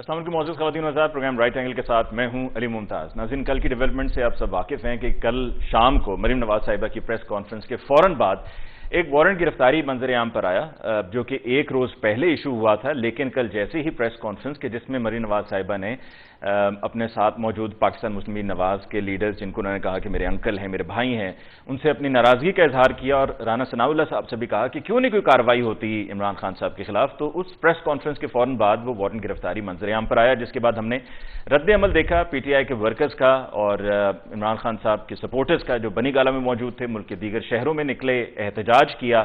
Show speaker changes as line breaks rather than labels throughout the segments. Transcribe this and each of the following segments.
السلام علیکم معزز خواتین و حضرات، پروگرام رائٹ اینگل کے ساتھ میں ہوں علی ممتاز۔ ناظرین، کل کی ڈیولپمنٹ سے آپ سب واقف ہیں کہ کل شام کو مریم نواز صاحبہ کی پریس کانفرنس کے فوراً بعد ایک وارنٹ گرفتاری منظر عام پر آیا، جو کہ ایک روز پہلے ایشو ہوا تھا، لیکن کل جیسے ہی پریس کانفرنس کے جس میں مریم نواز صاحبہ نے اپنے ساتھ موجود پاکستان مسلم لیگ نواز کے لیڈرز، جن کو انہوں نے کہا کہ میرے انکل ہیں، میرے بھائی ہیں، ان سے اپنی ناراضگی کا اظہار کیا اور رانا ثناء اللہ صاحب سے بھی کہا کہ کیوں نہیں کوئی کارروائی ہوتی عمران خان صاحب کے خلاف، تو اس پریس کانفرنس کے فوراً بعد وہ وارنٹ گرفتاری منظر عام پر آیا، جس کے بعد ہم نے رد عمل دیکھا پی ٹی آئی کے ورکرز کا اور عمران خان صاحب کے سپورٹرز کا، جو بنی گالہ میں موجود تھے، ملک کے دیگر شہروں میں نکلے، احتجاج کیا،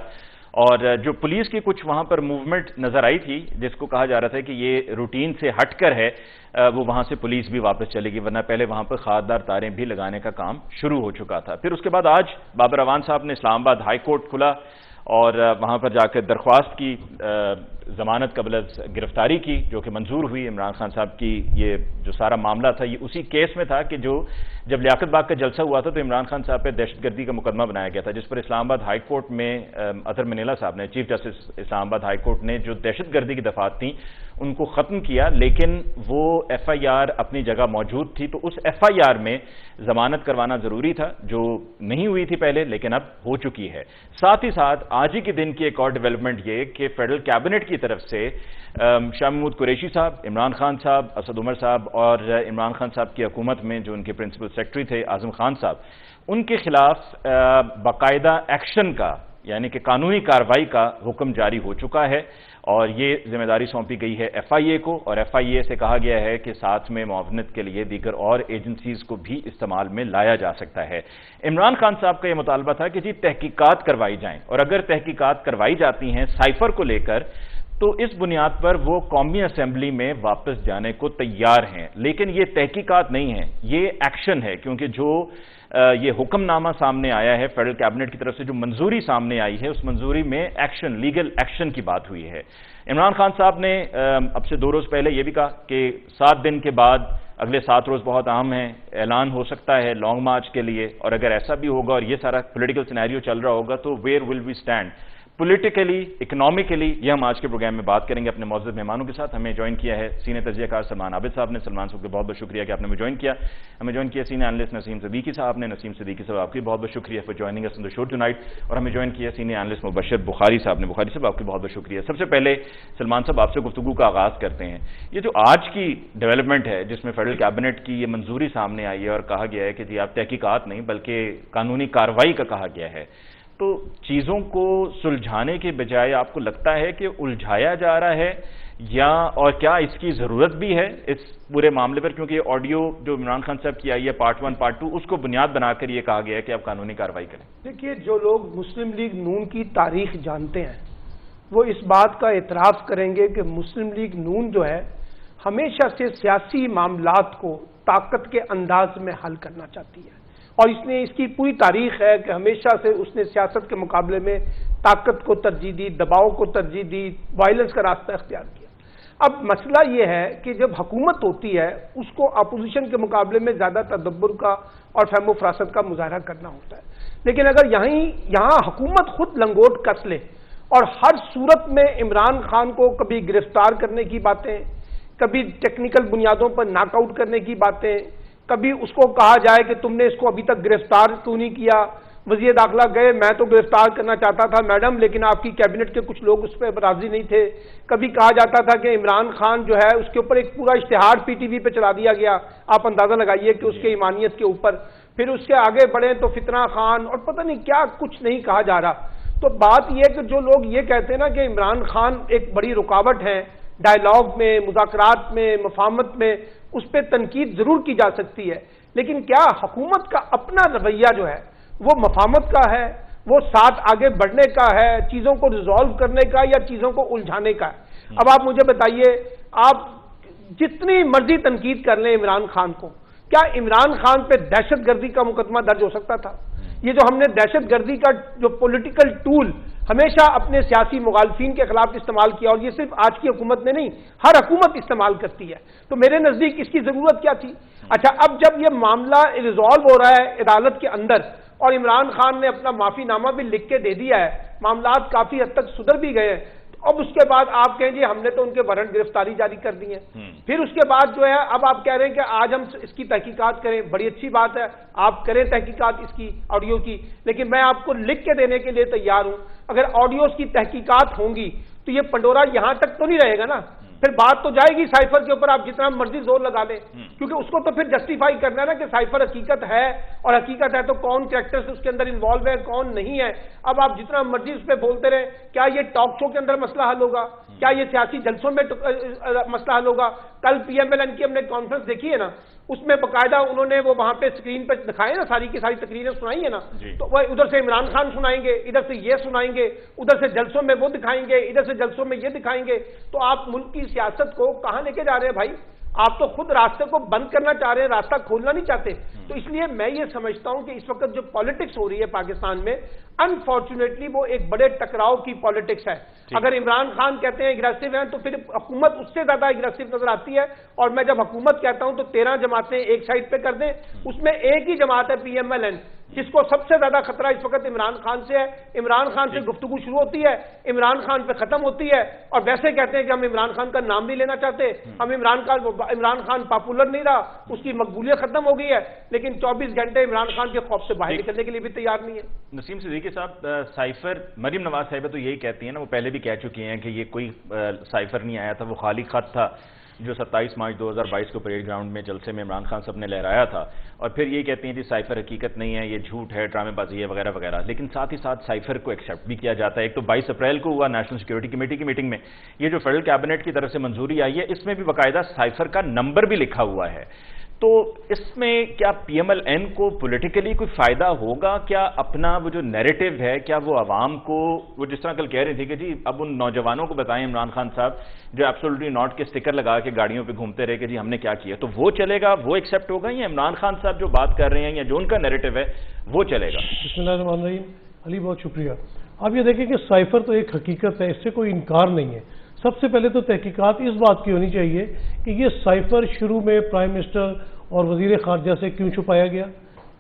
اور جو پولیس کی کچھ وہاں پر موومنٹ نظر آئی تھی، جس کو کہا جا رہا تھا کہ یہ روٹین سے ہٹ کر ہے، وہ وہاں سے پولیس بھی واپس چلے گی، ورنہ پہلے وہاں پر خاردار تاریں بھی لگانے کا کام شروع ہو چکا تھا۔ پھر اس کے بعد آج بابر اعوان صاحب نے اسلام آباد ہائی کورٹ کھلا اور وہاں پر جا کر درخواست کی ضمانت قبل از گرفتاری کی، جو کہ منظور ہوئی۔ عمران خان صاحب کی یہ جو سارا معاملہ تھا، یہ اسی کیس میں تھا کہ جب لیاقت باغ کا جلسہ ہوا تھا تو عمران خان صاحب پہ دہشت گردی کا مقدمہ بنایا گیا تھا، جس پر اسلام آباد ہائی کورٹ میں اطہر منیلا صاحب نے، چیف جسٹس اسلام آباد ہائی کورٹ نے جو دہشت گردی کی دفعات تھیں ان کو ختم کیا، لیکن وہ ایف آئی آر اپنی جگہ موجود تھی، تو اس ایف آئی آر میں ضمانت کروانا ضروری تھا، جو نہیں ہوئی تھی پہلے لیکن اب ہو چکی ہے۔ ساتھ ہی ساتھ آج ہی کے دن کی ایک اور ڈیولپمنٹ یہ کہ فیڈرل کیبنٹ کی طرف سے شاہ محمود قریشی صاحب، عمران خان صاحب، اسد عمر صاحب اور عمران خان صاحب کی حکومت میں جو ان کے پرنسپل سیکرٹری تھے اعظم خان صاحب، ان کے خلاف باقاعدہ ایکشن کا، یعنی کہ قانونی کارروائی کا حکم جاری ہو چکا ہے، اور یہ ذمہ داری سونپی گئی ہے ایف آئی اے کو، اور ایف آئی اے سے کہا گیا ہے کہ ساتھ میں معاونت کے لیے دیگر اور ایجنسیز کو بھی استعمال میں لایا جا سکتا ہے۔ عمران خان صاحب کا یہ مطالبہ تھا کہ تحقیقات کروائی جائیں، اور اگر تحقیقات کروائی جاتی ہیں سائفر کو لے کر تو اس بنیاد پر وہ قومی اسمبلی میں واپس جانے کو تیار ہیں، لیکن یہ تحقیقات نہیں ہیں، یہ ایکشن ہے، کیونکہ جو یہ حکم نامہ سامنے آیا ہے فیڈرل کیبنٹ کی طرف سے، جو منظوری سامنے آئی ہے، اس منظوری میں ایکشن، لیگل ایکشن کی بات ہوئی ہے۔ عمران خان صاحب نے اب سے 2 روز پہلے یہ بھی کہا کہ 7 دن کے بعد اگلے 7 روز بہت اہم ہیں، اعلان ہو سکتا ہے لانگ مارچ کے لیے، اور اگر ایسا بھی ہوگا اور یہ سارا پولیٹیکل سینیریو چل رہا ہوگا تو where will we stand politically, economically, یہ ہم آج کے پروگرام میں بات کریں گے اپنے معزز مہمانوں کے ساتھ۔ ہمیں جوائن کیا ہے سینئر تجزیہ کار سلمان عابد صاحب نے۔ سلمان صاحب کا بہت بہت شکریہ کہ آپ نے ہمیں جوائن کیا۔ ہمیں جوائن کیا سینئر اینالسٹ نسیم صدیقی صاحب نے۔ نسیم صدیقی صاحب، آپ کی بہت بہت شکریہ for joining us on the show tonight. اور ہمیں جوائن کیا سینئر اینالسٹ مبشر بخاری صاحب نے۔ بخاری صاحب، آپ کی بہت بہت شکریہ۔ سب سے پہلے سلمان صاحب، آپ سے گفتگو کا آغاز کرتے ہیں۔ یہ جو آج کی ڈیولپمنٹ ہے جس میں فیڈرل کیبنٹ کی یہ منظوری سامنے آئی ہے اور کہا گیا ہے کہ جی آپ تحقیقات نہیں بلکہ قانونی کارروائی کا کہا گیا ہے، تو چیزوں کو سلجھانے کے بجائے آپ کو لگتا ہے کہ الجھایا جا رہا ہے، یا اور کیا اس کی ضرورت بھی ہے اس پورے معاملے پر؟ کیونکہ یہ آڈیو جو عمران خان صاحب کی آئی ہے پارٹ 1 پارٹ 2، اس کو بنیاد بنا کر یہ کہا گیا ہے کہ آپ قانونی کارروائی کریں۔
دیکھیے، جو لوگ مسلم لیگ نون کی تاریخ جانتے ہیں وہ اس بات کا اعتراف کریں گے کہ مسلم لیگ نون جو ہے ہمیشہ سے سیاسی معاملات کو طاقت کے انداز میں حل کرنا چاہتی ہے، اور اس کی پوری تاریخ ہے کہ ہمیشہ سے اس نے سیاست کے مقابلے میں طاقت کو ترجیح دی، دباؤ کو ترجیح دی، وائلنس کا راستہ اختیار کیا۔ اب مسئلہ یہ ہے کہ جب حکومت ہوتی ہے اس کو اپوزیشن کے مقابلے میں زیادہ تدبر کا اور فہم و فراست کا مظاہرہ کرنا ہوتا ہے، لیکن اگر یہاں حکومت خود لنگوٹ کس لے اور ہر صورت میں عمران خان کو کبھی گرفتار کرنے کی باتیں، کبھی ٹیکنیکل بنیادوں پر ناک آؤٹ کرنے کی باتیں، کبھی اس کو کہا جائے کہ تم نے اس کو ابھی تک گرفتار کیوں نہیں کیا، وزیر داخلہ گئے، میں تو گرفتار کرنا چاہتا تھا میڈم لیکن آپ کی کیبنٹ کے کچھ لوگ اس پہ راضی نہیں تھے، کبھی کہا جاتا تھا کہ عمران خان جو ہے اس کے اوپر ایک پورا اشتہار پی ٹی وی پہ چلا دیا گیا، آپ اندازہ لگائیے کہ اس کے ایمانیت کے اوپر، پھر اس کے آگے بڑھیں تو فتنہ خان اور پتہ نہیں کیا کچھ نہیں کہا جا رہا۔ تو بات یہ ہے کہ جو لوگ یہ کہتے ہیں نا کہ عمران خان ایک بڑی رکاوٹ ہے ڈائیلاگ میں، مذاکرات میں، مفاہمت میں، اس پہ تنقید ضرور کی جا سکتی ہے، لیکن کیا حکومت کا اپنا رویہ جو ہے وہ مفاہمت کا ہے، وہ ساتھ آگے بڑھنے کا ہے، چیزوں کو ریزالو کرنے کا، یا چیزوں کو الجھانے کا ہے؟ اب آپ مجھے بتائیے، آپ جتنی مرضی تنقید کر لیں عمران خان کو، کیا عمران خان پہ دہشت گردی کا مقدمہ درج ہو سکتا تھا؟ یہ جو ہم نے دہشت گردی کا جو پولیٹیکل ٹول ہمیشہ اپنے سیاسی مخالفین کے خلاف استعمال کیا، اور یہ صرف آج کی حکومت نے نہیں، ہر حکومت استعمال کرتی ہے، تو میرے نزدیک اس کی ضرورت کیا تھی؟ اچھا، اب جب یہ معاملہ ریزالو ہو رہا ہے عدالت کے اندر اور عمران خان نے اپنا معافی نامہ بھی لکھ کے دے دیا ہے، معاملات کافی حد تک سدھر بھی گئے ہیں، اب اس کے بعد آپ کہیں جی ہم نے تو ان کے وارنٹ گرفتاری جاری کر دی ہیں. پھر اس کے بعد جو ہے اب آپ کہہ رہے ہیں کہ آج ہم اس کی تحقیقات کریں. بڑی اچھی بات ہے, آپ کریں تحقیقات اس کی آڈیو کی, لیکن میں آپ کو لکھ کے دینے کے لیے تیار ہوں. اگر آڈیوز کی تحقیقات ہوں گی تو یہ پنڈورا یہاں تک تو نہیں رہے گا نا, پھر بات تو جائے گی سائفر کے اوپر, آپ جتنا مرضی زور لگا لیں, کیونکہ اس کو تو پھر جسٹیفائی کرنا ہے نا کہ سائفر حقیقت ہے, اور حقیقت ہے تو کون کریکٹرز اس کے اندر انوالو ہے کون نہیں ہے. اب آپ جتنا مرضی اس پہ بولتے رہیں, کیا یہ ٹاک شو کے اندر مسئلہ حل ہوگا؟ کیا یہ سیاسی جلسوں میں مسئلہ حل ہوگا؟ کل پی ایم ایل این کی ہم نے کانفرنس دیکھی ہے نا, اس میں باقاعدہ انہوں نے وہ وہاں پہ اسکرین پہ دکھائے نا, ساری کی ساری تقریریں سنائی ہیں نا, تو وہ ادھر سے عمران خان سنائیں گے, ادھر سے یہ سنائیں گے, ادھر سے جلسوں میں وہ دکھائیں گے, ادھر سے جلسوں میں یہ دکھائیں گے. تو آپ ملک کی سیاست کو کہاں لے کے جا رہے ہیں بھائی؟ آپ تو خود راستے کو بند کرنا چاہ رہے ہیں, راستہ کھولنا نہیں چاہتے. تو اس لیے میں یہ سمجھتا ہوں کہ اس وقت جو پالیٹکس ہو رہی ہے پاکستان میں, انفارچونیٹلی وہ ایک بڑے ٹکراؤ کی پالیٹکس ہے. اگر عمران خان کہتے ہیں اگریسو ہیں تو پھر حکومت اس سے زیادہ اگریسو نظر آتی ہے. اور میں جب حکومت کہتا ہوں تو 13 جماعتیں ایک سائڈ پہ کر دیں, اس میں ایک ہی جماعت ہے پی ایم ایل این, جس کو سب سے زیادہ خطرہ اس وقت عمران خان سے ہے. عمران خان سے گفتگو شروع ہوتی ہے, عمران خان پہ ختم ہوتی ہے, اور ویسے کہتے ہیں کہ ہم عمران خان کا نام نہیں لینا چاہتے, ہم عمران خان پاپولر نہیں رہا, اس کی مقبولیت ختم ہو گئی ہے, لیکن 24 گھنٹے عمران خان کے خوف سے باہر نکلنے کے لیے بھی تیار نہیں ہے.
نسیم صدیقی صاحب, سائفر مریم نواز صاحبہ تو یہی کہتی ہیں نا, وہ پہلے بھی کہہ چکی ہیں کہ یہ کوئی سائفر نہیں آیا تھا, وہ خالی خط تھا جو 27 مارچ 2022 کو پریڈ گراؤنڈ میں جلسے میں عمران خان صاحب نے لہرایا تھا. اور پھر یہ کہتی ہیں کہ سائفر حقیقت نہیں ہے, یہ جھوٹ ہے, ڈرامے بازی ہے وغیرہ وغیرہ. لیکن ساتھ ہی ساتھ سائفر کو ایکسیپٹ بھی کیا جاتا ہے. ایک تو 22 اپریل کو ہوا نیشنل سیکورٹی کمیٹی کی میٹنگ میں, یہ جو فیڈرل کیبنٹ کی طرف سے منظوری آئی ہے, اس میں بھی باقاعدہ سائفر کا نمبر بھی لکھا ہوا ہے. تو اس میں کیا پی ایم ایل این کو پولیٹیکلی کوئی فائدہ ہوگا؟ کیا اپنا وہ جو نیریٹو ہے, کیا وہ عوام کو, وہ جس طرح کل کہہ رہی تھی کہ جی اب ان نوجوانوں کو بتائیں عمران خان صاحب جو ایبسولوٹلی ناٹ کے سٹکر لگا کے گاڑیوں پہ گھومتے رہے کہ جی ہم نے کیا کیا, تو وہ چلے گا, وہ ایکسیپٹ ہوگا, یا عمران خان صاحب جو بات کر رہے ہیں یا جو ان کا نیریٹو ہے وہ چلے گا؟
بسم اللہ الرحمن الرحیم. علی بہت شکریہ. آپ یہ دیکھیں کہ سائفر تو ایک حقیقت ہے, اس سے کوئی انکار نہیں ہے. سب سے پہلے تو تحقیقات اس بات کی ہونی چاہیے کہ یہ سائفر شروع میں پرائم منسٹر اور وزیر خارجہ سے کیوں چھپایا گیا.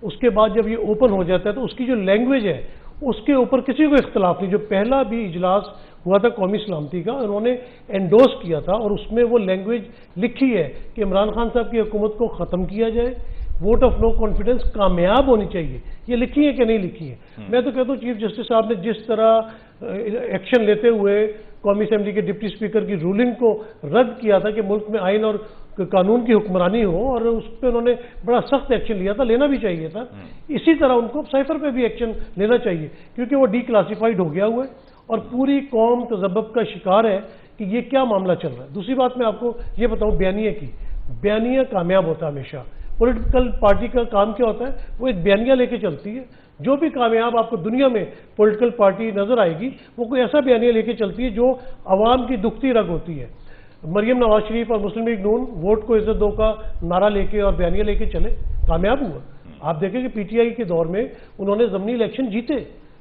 اس کے بعد جب یہ اوپن ہو جاتا ہے تو اس کی جو لینگویج ہے اس کے اوپر کسی کو اختلاف نہیں. جو پہلا بھی اجلاس ہوا تھا قومی سلامتی کا, انہوں نے انڈوس کیا تھا, اور اس میں وہ لینگویج لکھی ہے کہ عمران خان صاحب کی حکومت کو ختم کیا جائے, ووٹ آف نو کانفیڈنس کامیاب ہونی چاہیے. یہ لکھی ہے کہ نہیں لکھی ہے؟ میں تو کہتا ہوں چیف جسٹس صاحب نے جس طرح ایکشن لیتے ہوئے قومی اسمبلی کے ڈپٹی اسپیکر کی رولنگ کو رد کیا تھا کہ ملک میں آئین اور قانون کی حکمرانی ہو, اور اس پہ انہوں نے بڑا سخت ایکشن لیا تھا, لینا بھی چاہیے تھا. اسی طرح ان کو سائفر پہ بھی ایکشن لینا چاہیے, کیونکہ وہ ڈی کلاسیفائڈ ہو گیا ہوا ہے اور پوری قوم تذبذب کا شکار ہے کہ یہ کیا معاملہ چل رہا ہے. دوسری بات میں آپ کو یہ بتاؤں بیانیہ کی. بیانیہ کامیاب ہوتا ہے ہمیشہ. پولیٹیکل پارٹی کا کام کیا ہوتا ہے؟ وہ ایک بیانیہ لے کے چلتی ہے. جو بھی کامیاب آپ کو دنیا میں پولیٹیکل پارٹی نظر آئے گی وہ کوئی ایسا بیانیہ لے کے چلتی ہے جو عوام کی دکھتی رگ ہوتی ہے. مریم نواز شریف اور مسلم لیگ نون ووٹ کو عزت دو کا نعرہ لے کے اور بیانیہ لے کے چلے, کامیاب ہوا. آپ دیکھیں کہ پی ٹی آئی کے دور میں انہوں نے ضمنی الیکشن جیتے,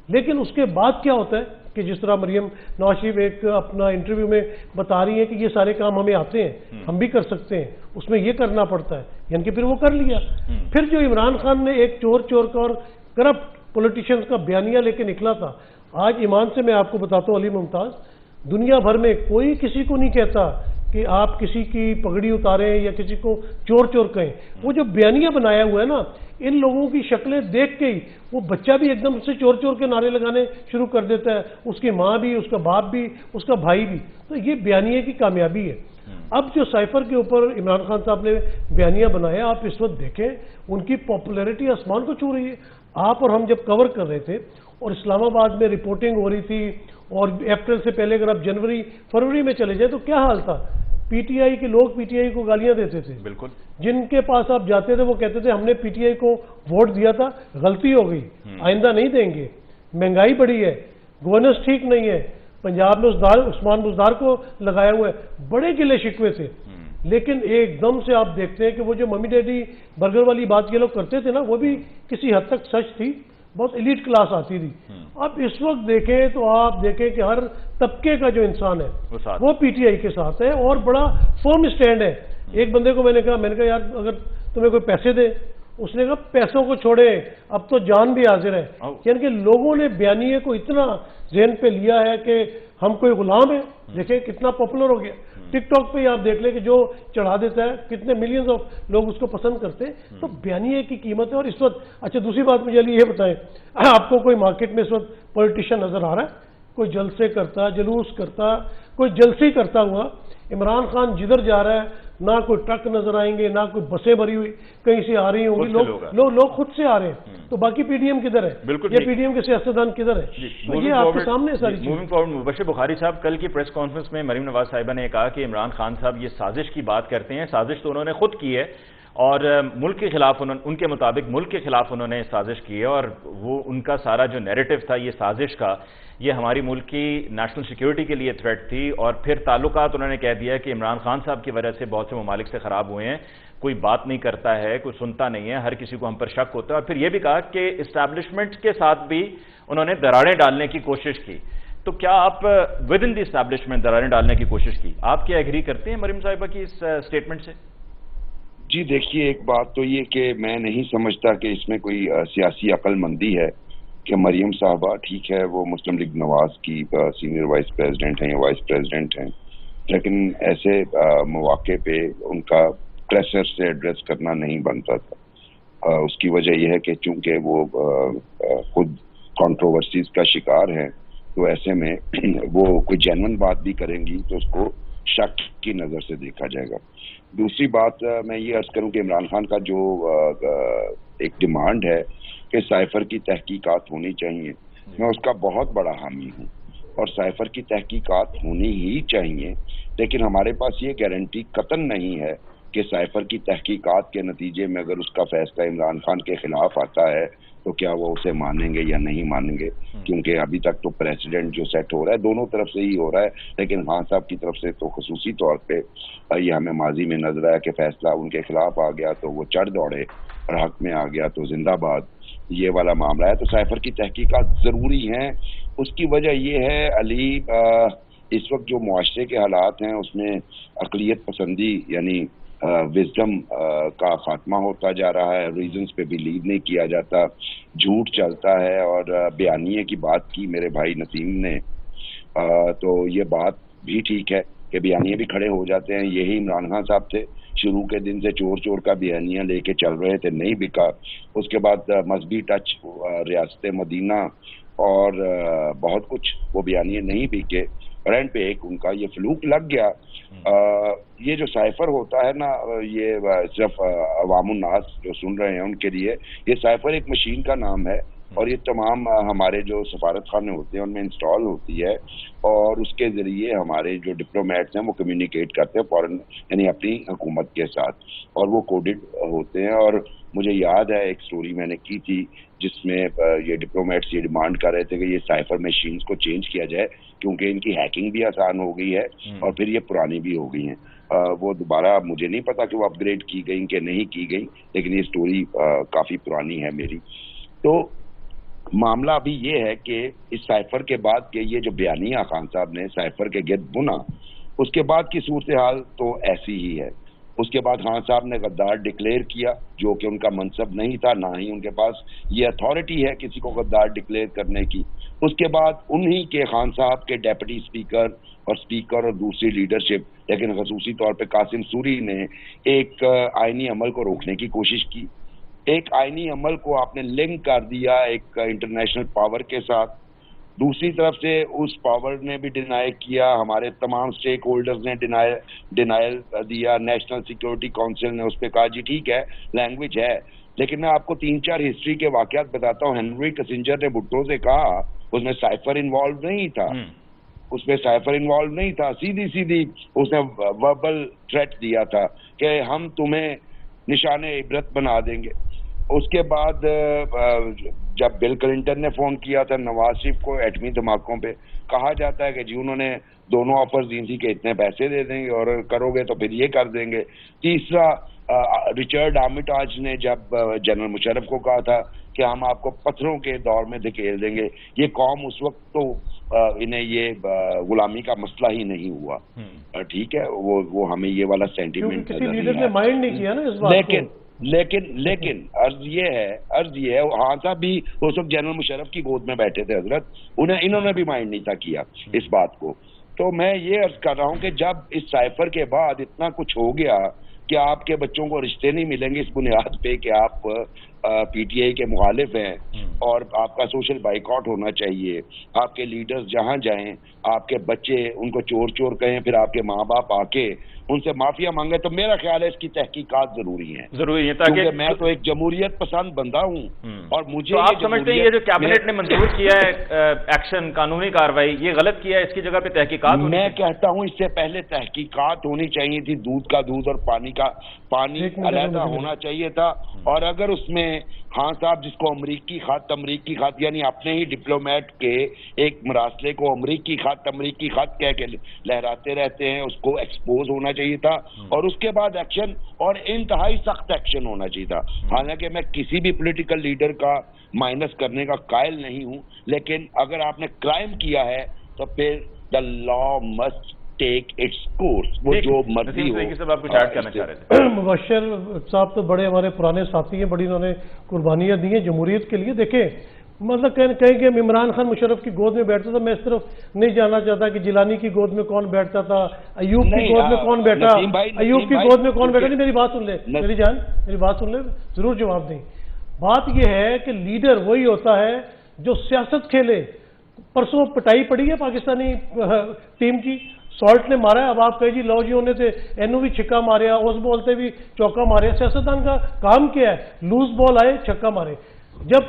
لیکن اس کے بعد کیا ہوتا ہے کہ جس طرح مریم نواز شریف ایک اپنا انٹرویو میں بتا رہی ہیں کہ یہ سارے کام ہمیں آتے ہیں, ہم بھی کر سکتے ہیں, اس میں یہ کرنا پڑتا ہے, یعنی کہ پھر وہ کر لیا. پھر جو عمران خان نے ایک چور کا اور کرپٹ پولیٹیشینز کا بیانیہ لے کے نکلا تھا, آج ایمان سے میں آپ کو بتاتا ہوں علی ممتاز, دنیا بھر میں کوئی کسی کو نہیں کہتا کہ آپ کسی کی پگڑی اتاریں یا کسی کو چور کہیں. وہ جو بیانیہ بنایا ہوا ہے نا, ان لوگوں کی شکلیں دیکھ کے ہی وہ بچہ بھی ایک دم سے چور کے نعرے لگانے شروع کر دیتا ہے, اس کی ماں بھی, اس کا باپ بھی, اس کا بھائی بھی. تو یہ بیانیہ کی کامیابی ہے. اب جو سائفر کے اوپر عمران خان صاحب نے بیانیہ بنایا, آپ اس وقت دیکھیں ان کی پاپولیرٹی آسمان کو چھو رہی ہے. آپ اور ہم جب کور کر رہے تھے اور اسلام آباد میں رپورٹنگ ہو رہی تھی, اور اپریل سے پہلے اگر آپ جنوری فروری میں چلے جائیں تو کیا حال تھا؟ پی ٹی آئی کے لوگ پی ٹی آئی کو گالیاں دیتے تھے. بالکل. جن کے پاس آپ جاتے تھے وہ کہتے تھے ہم نے پی ٹی آئی کو ووٹ دیا تھا, غلطی ہو گئی, آئندہ نہیں دیں گے, مہنگائی بڑھی ہے, گورننس ٹھیک نہیں ہے, پنجاب میں عثمان بزدار کو لگایا ہوا ہے, بڑے گلے شکوے تھے. لیکن ایک دم سے آپ دیکھتے ہیں کہ وہ جو ممی ڈیڈی برگر والی بات یہ لوگ کرتے تھے نا, وہ بھی کسی حد تک سچ تھی, بہت ایلیٹ کلاس آتی تھی. اب اس وقت دیکھیں تو آپ دیکھیں کہ ہر طبقے کا جو انسان ہے وہ پی ٹی آئی کے ساتھ ہے, اور بڑا فرم سٹینڈ ہے. ایک بندے کو میں نے کہا یار اگر تمہیں کوئی پیسے دے, اس نے کہا پیسوں کو چھوڑے اب تو جان بھی حاضر ہے. یعنی کہ لوگوں نے بیانیے کو اتنا ذہن پہ لیا ہے کہ ہم کوئی غلام ہیں؟ دیکھیں کتنا پاپولر ہو گیا. ٹک ٹاک پہ آپ دیکھ لیں کہ جو چڑھا دیتا ہے کتنے ملینز آف لوگ اس کو پسند کرتے ہیں. تو بیانیے کی قیمت ہے. اور اس وقت اچھا دوسری بات مجھے یہ بتائیں, آپ کو کوئی مارکیٹ میں اس وقت پولیٹیشین نظر آ رہا ہے کوئی جلسے کرتا, جلوس کرتا, کوئی جلسے کرتا ہوا؟ عمران خان جدھر جا رہا ہے نہ کوئی ٹرک نظر آئیں گے, نہ کوئی بسیں بھری ہوئی کہیں سے آ رہی ہوں گی, لوگ خود سے آ رہے ہیں. تو باقی پی ڈی ایم کدھر ہے؟ یہ پی ڈی ایم کے سیاستدان کدھر ہے؟ تو یہ آپ کے سامنے ساری چیز.
موونگ فارورڈ, مبشر بخاری صاحب کل کی پریس کانفرنس میں مریم نواز صاحبہ نے کہا کہ عمران خان صاحب یہ سازش کی بات کرتے ہیں. سازش تو انہوں نے خود کی ہے اور ملک کے خلاف ان کے مطابق ملک کے خلاف انہوں نے سازش کی ہے, اور وہ ان کا سارا جو نیریٹو تھا یہ سازش کا, یہ ہماری ملک کی نیشنل سیکیورٹی کے لیے تھریٹ تھی. اور پھر تعلقات انہوں نے کہہ دیا کہ عمران خان صاحب کی وجہ سے بہت سے ممالک سے خراب ہوئے ہیں, کوئی بات نہیں کرتا ہے, کوئی سنتا نہیں ہے, ہر کسی کو ہم پر شک ہوتا ہے. اور پھر یہ بھی کہا کہ اسٹیبلشمنٹ کے ساتھ بھی انہوں نے دراڑیں ڈالنے کی کوشش کی. تو کیا آپ ود ان دی اسٹیبلشمنٹ دراڑیں ڈالنے کی کوشش کی, آپ کیا ایگری کرتے ہیں مریم صاحبہ کی اس اسٹیٹمنٹ سے؟
جی دیکھیے, ایک بات تو یہ کہ میں نہیں سمجھتا کہ اس میں کوئی سیاسی عقل مندی ہے کہ مریم صاحبہ ٹھیک ہے وہ مسلم لیگ نواز کی سینئر وائس پریزیڈنٹ ہیں یا وائس پریزیڈنٹ ہیں, لیکن ایسے مواقع پہ ان کا پریسر سے ایڈریس کرنا نہیں بنتا تھا. اس کی وجہ یہ ہے کہ چونکہ وہ خود کنٹروورسیز کا شکار ہیں, تو ایسے میں وہ کوئی جینون بات بھی کریں گی تو اس کو شک کی نظر سے دیکھا جائے گا. دوسری بات میں یہ عرض کروں کہ عمران خان کا جو ایک ڈیمانڈ ہے کہ سائفر کی تحقیقات ہونی چاہیے, میں اس کا بہت بڑا حامی ہوں, اور سائفر کی تحقیقات ہونی ہی چاہیے. لیکن ہمارے پاس یہ گارنٹی قطعاً نہیں ہے کہ سائفر کی تحقیقات کے نتیجے میں اگر اس کا فیصلہ عمران خان کے خلاف آتا ہے تو کیا وہ اسے مانیں گے یا نہیں مانیں گے, کیونکہ ابھی تک تو پریسیڈنٹ جو سیٹ ہو رہا ہے دونوں طرف سے ہی ہو رہا ہے, لیکن خان صاحب کی طرف سے تو خصوصی طور پہ یہ ہمیں ماضی میں نظر آیا کہ فیصلہ ان کے خلاف آ گیا تو وہ چڑھ دوڑے, اور حق میں آ گیا تو زندہ باد, یہ والا معاملہ ہے. تو سائفر کی تحقیقات ضروری ہیں. اس کی وجہ یہ ہے علی, اس وقت جو معاشرے کے حالات ہیں اس میں اقلیت پسندی یعنی وزڈم کا خاتمہ ہوتا جا رہا ہے, ریزنز پہ بھی لیڈ نہیں کیا جاتا, جھوٹ چلتا ہے. اور بیانیے کی بات کی میرے بھائی نسیم نے, تو یہ بات بھی ٹھیک ہے کہ بیانیے بھی کھڑے ہو جاتے ہیں. یہی عمران خان صاحب تھے, شروع کے دن سے چور چور کا بیانیہ لے کے چل رہے تھے, نہیں بکا. اس کے بعد مذہبی ٹچ, ریاست مدینہ اور بہت کچھ, وہ بیانیے نہیں بکے. رینٹ پہ ایک ان کا یہ فلوک لگ گیا. یہ جو سائفر ہوتا ہے نا, یہ صرف عوام الناس جو سن رہے ہیں ان کے لیے یہ سائفر ایک مشین کا نام ہے, اور یہ تمام ہمارے جو سفارت خانے ہوتے ہیں ان میں انسٹال ہوتی ہے, اور اس کے ذریعے ہمارے جو ڈپلومیٹس ہیں وہ کمیونیکیٹ کرتے ہیں فورن یعنی اپنی حکومت کے ساتھ, اور وہ کوڈڈ ہوتے ہیں. اور مجھے یاد ہے ایک سٹوری میں نے کی تھی جس میں یہ ڈپلومیٹس یہ ڈیمانڈ کر رہے تھے کہ یہ سائفر مشینز کو چینج کیا جائے کیونکہ ان کی ہیکنگ بھی آسان ہو گئی ہے اور پھر یہ پرانی بھی ہو گئی ہیں. وہ دوبارہ مجھے نہیں پتا کہ وہ اپ گریڈ کی گئیں کہ نہیں کی گئیں, لیکن یہ سٹوری کافی پرانی ہے میری. تو معاملہ ابھی یہ ہے کہ اس سائفر کے بعد کہ یہ جو بیانیہ خان صاحب نے سائفر کے گرد بنا, اس کے بعد کی صورتحال تو ایسی ہی ہے. اس کے بعد خان صاحب نے غدار ڈکلیئر کیا جو کہ ان کا منصب نہیں تھا, نہ ہی ان کے پاس یہ اتھارٹی ہے کسی کو غدار ڈکلیئر کرنے کی. اس کے بعد انہی کے خان صاحب کے ڈیپٹی اسپیکر اور دوسری لیڈرشپ, لیکن خصوصی طور پہ قاسم سوری نے ایک آئینی عمل کو روکنے کی کوشش کی. ایک آئینی عمل کو آپ نے لنک کر دیا ایک انٹرنیشنل پاور کے ساتھ. دوسری طرف سے اس پاور نے بھی ڈینائی کیا, ہمارے تمام سٹیک ہولڈرز نے ڈینائل دیا. نیشنل سیکیورٹی کونسل نے اس پہ کہا جی ٹھیک ہے لینگویج ہے, لیکن میں آپ کو 3-4 ہسٹری کے واقعات بتاتا ہوں. ہنری کسنجر نے بھٹو سے کہا اس میں سائفر انوالو نہیں تھا, اس میں سائفر انوالو نہیں تھا, سیدھی اس نے وربل تھریٹ دیا تھا کہ ہم تمہیں نشان عبرت بنا دیں گے. اس کے بعد جب بل کلنٹن نے فون کیا تھا نواز شریف کو ایٹمی دھماکوں پہ, کہا جاتا ہے کہ جی انہوں نے دونوں آفرز دی تھی کہ اتنے پیسے دے دیں گے اور کرو گے تو پھر یہ کر دیں گے. تیسرا رچرڈ آرمیٹاج نے جب جنرل مشرف کو کہا تھا کہ ہم آپ کو پتھروں کے دور میں دھکیل دیں گے. یہ قوم اس وقت تو انہیں یہ غلامی کا مسئلہ ہی نہیں ہوا, ٹھیک ہے, وہ ہمیں یہ والا سینٹیمنٹ
کسی لیڈر نے مائنڈ نہیں کیا نا اس بات کو.
لیکن عرض یہ ہے ہاں صاحب بھی اس وقت جنرل مشرف کی گود میں بیٹھے تھے حضرت، انہوں نے بھی مائنڈ نہیں تھا کیا اس بات کو. تو میں یہ عرض کر رہا ہوں کہ جب اس سائفر کے بعد اتنا کچھ ہو گیا کہ آپ کے بچوں کو رشتے نہیں ملیں گے اس بنیاد پہ کہ آپ پی ٹی آئی کے مخالف ہیں اور آپ کا سوشل بائیکاٹ ہونا چاہیے، آپ کے لیڈرز جہاں جائیں آپ کے بچے ان کو چور چور کہیں، پھر آپ کے ماں باپ آ کے ان سے معافیا مانگے، تو میرا خیال ہے اس کی تحقیقات ضروری ہے تاکہ میں تو ایک جمہوریت پسند بندہ ہوں اور مجھے
تو آپ سمجھتے ہیں یہ جو کیبنٹ نے منظور کیا ہے ایکشن قانونی کارروائی یہ غلط کیا ہے، اس کی جگہ پہ تحقیقات
میں کہتا ہوں اس سے پہلے تحقیقات ہونی چاہیے تھی، دودھ کا دودھ اور پانی کا پانی علیحدہ ہونا چاہیے تھا. اور اگر اس میں خان صاحب جس کو امریکی خط یعنی اپنے ہی ڈپلومیٹ کے ایک مراسلے کو امریکی خط کہہ کے لہراتے رہتے ہیں، اس کو ایکسپوز ہونا چاہیے تھا اور اس کے بعد ایکشن اور انتہائی سخت ایکشن ہونا چاہیے تھا. حالانکہ میں کسی بھی پولیٹیکل لیڈر کا مائنس کرنے کا قائل نہیں ہوں، لیکن اگر آپ نے کرائم کیا ہے تو پھر دا لا مسٹ ٹیک اٹس کورس، وہ جو مرضی ہو.
آپ کچھ ایڈ کرنا چاہ رہے تھے؟
مبشر صاحب تو بڑے ہمارے پرانے ساتھی ہیں، بڑی انہوں نے قربانیاں دی ہیں جمہوریت کے لیے. دیکھیں مطلب کہیں کہ عمران خان مشرف کی گود میں بیٹھتا تھا، میں اس طرف نہیں جاننا چاہتا کہ جیلانی کی گود میں کون بیٹھتا تھا، ایوب کی گود میں کون بیٹھا، ایوب کی گود میں کون بیٹھا. نہیں میری بات سن لے میری جان، میری بات سن لے، ضرور جواب دیں. بات یہ ہے کہ لیڈر وہی ہوتا ہے جو سیاست کھیلے. پرسوں پٹائی پڑی ہے پاکستانی ٹیم کی، سالٹ نے مارا ہے. اب آپ کہیں جی لو جی انہیں تھے اینو بھی چھکا مارے، اس بولتے بھی چوکا مارے. سیاستدان کا کام کیا ہے؟ لوز بال آئے چھکا مارے. جب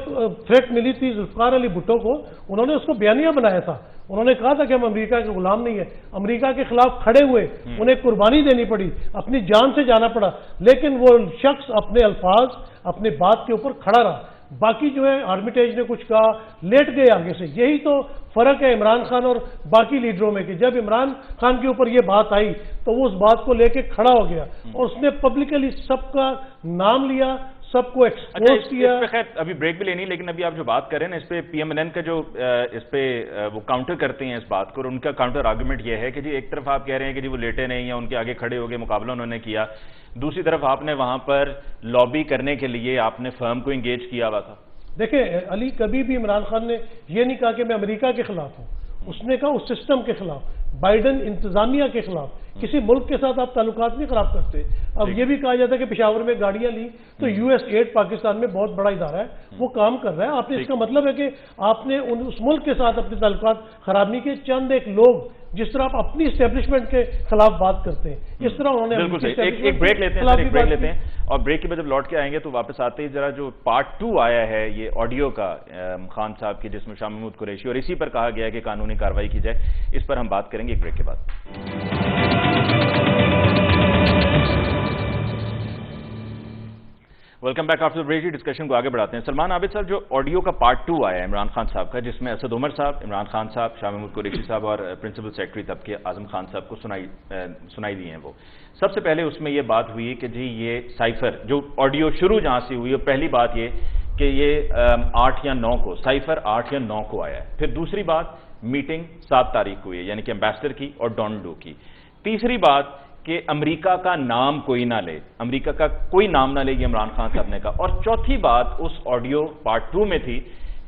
تھریٹ ملی تھی ذوالفقار علی بھٹو کو، انہوں نے اس کو بیانیہ بنایا تھا. انہوں نے کہا تھا کہ ہم امریکہ کے غلام نہیں ہیں، امریکہ کے خلاف کھڑے ہوئے، انہیں قربانی دینی پڑی، اپنی جان سے جانا پڑا، لیکن وہ شخص اپنے الفاظ اپنے بات کے اوپر کھڑا رہا. باقی جو ہے آرمیٹیج نے کچھ کہا، لیٹ گئے آگے سے. یہی تو فرق ہے عمران خان اور باقی لیڈروں میں کہ جب عمران خان کے اوپر یہ بات آئی تو وہ اس بات کو لے کے کھڑا ہو گیا اور اس نے پبلکلی سب کا نام لیا، سب کو ایکسپوز کیا.
اس پہ خیر ابھی بریک بھی لینی، لیکن ابھی آپ جو بات کر رہے ہیں نا اس پہ پی ایم این این کا جو اس پہ وہ کاؤنٹر کرتے ہیں اس بات کو، اور ان کا کاؤنٹر آرگومنٹ یہ ہے کہ جی ایک طرف آپ کہہ رہے ہیں کہ جی وہ لیٹے نہیں ہیں، ان کے آگے کھڑے ہو گئے، مقابلہ انہوں نے کیا. دوسری طرف آپ نے وہاں پر لابی کرنے کے لیے آپ نے فرم کو انگیج کیا ہوا تھا.
دیکھیں علی، کبھی بھی عمران خان نے یہ نہیں کہا کہ میں امریکہ کے خلاف ہوں، اس نے کہا اس سسٹم کے خلاف، بائیڈن انتظامیہ کے خلاف. کسی ملک کے ساتھ آپ تعلقات نہیں خراب کرتے. اب یہ بھی کہا جاتا ہے کہ پشاور میں گاڑیاں لی تو یو ایس ایڈ پاکستان میں بہت بڑا ادارہ ہے، وہ کام کر رہا ہے. آپ نے اس کا مطلب ہے کہ آپ نے اس ملک کے ساتھ اپنے تعلقات خراب نہیں کیے. چند ایک لوگ جس طرح آپ اپنی اسٹیبلشمنٹ کے خلاف بات کرتے ہیں، اس طرح انہوں نے
بالکل صحیح. ایک بریک لیتے ہیں، ایک بریک لیتے ہیں اور بریک کے بعد جب لوٹ کے آئیں گے تو واپس آتے ہی ذرا جو پارٹ 2 آیا ہے یہ آڈیو کا خان صاحب کی، جس میں شاہ محمود قریشی اور اسی پر کہا گیا ہے کہ قانونی کارروائی کی جائے، اس پر ہم بات کریں گے ایک بریک کے بعد. Welcome back after break. Discussion کو آگے بڑھاتے ہیں. سلمان عابد صاحب، جو آڈیو کا پارٹ 2 آیا ہے عمران خان صاحب کا، جس میں اسد عمر صاحب، عمران خان صاحب، شاہ محمود قریشی صاحب اور پرنسپل سیکرٹری طبقے اعظم خان صاحب کو سنائی دی ہیں، وہ سب سے پہلے اس میں یہ بات ہوئی کہ جی یہ سائفر جو آڈیو شروع جہاں سے ہوئی، پہلی بات یہ کہ یہ 8 یا 9 کو سائفر 8 یا 9 کو آیا ہے. پھر دوسری بات میٹنگ 7 تاریخ کو ہوئی ہے، یعنی کہ ایمبیسڈر کی اور ڈونلڈ ڈو کی. تیسری بات کہ امریکہ کا نام کوئی نہ لے، امریکہ کا کوئی نام نہ لے، یہ عمران خان صاحب نے کہا. اور چوتھی بات اس آڈیو پارٹ 2 میں تھی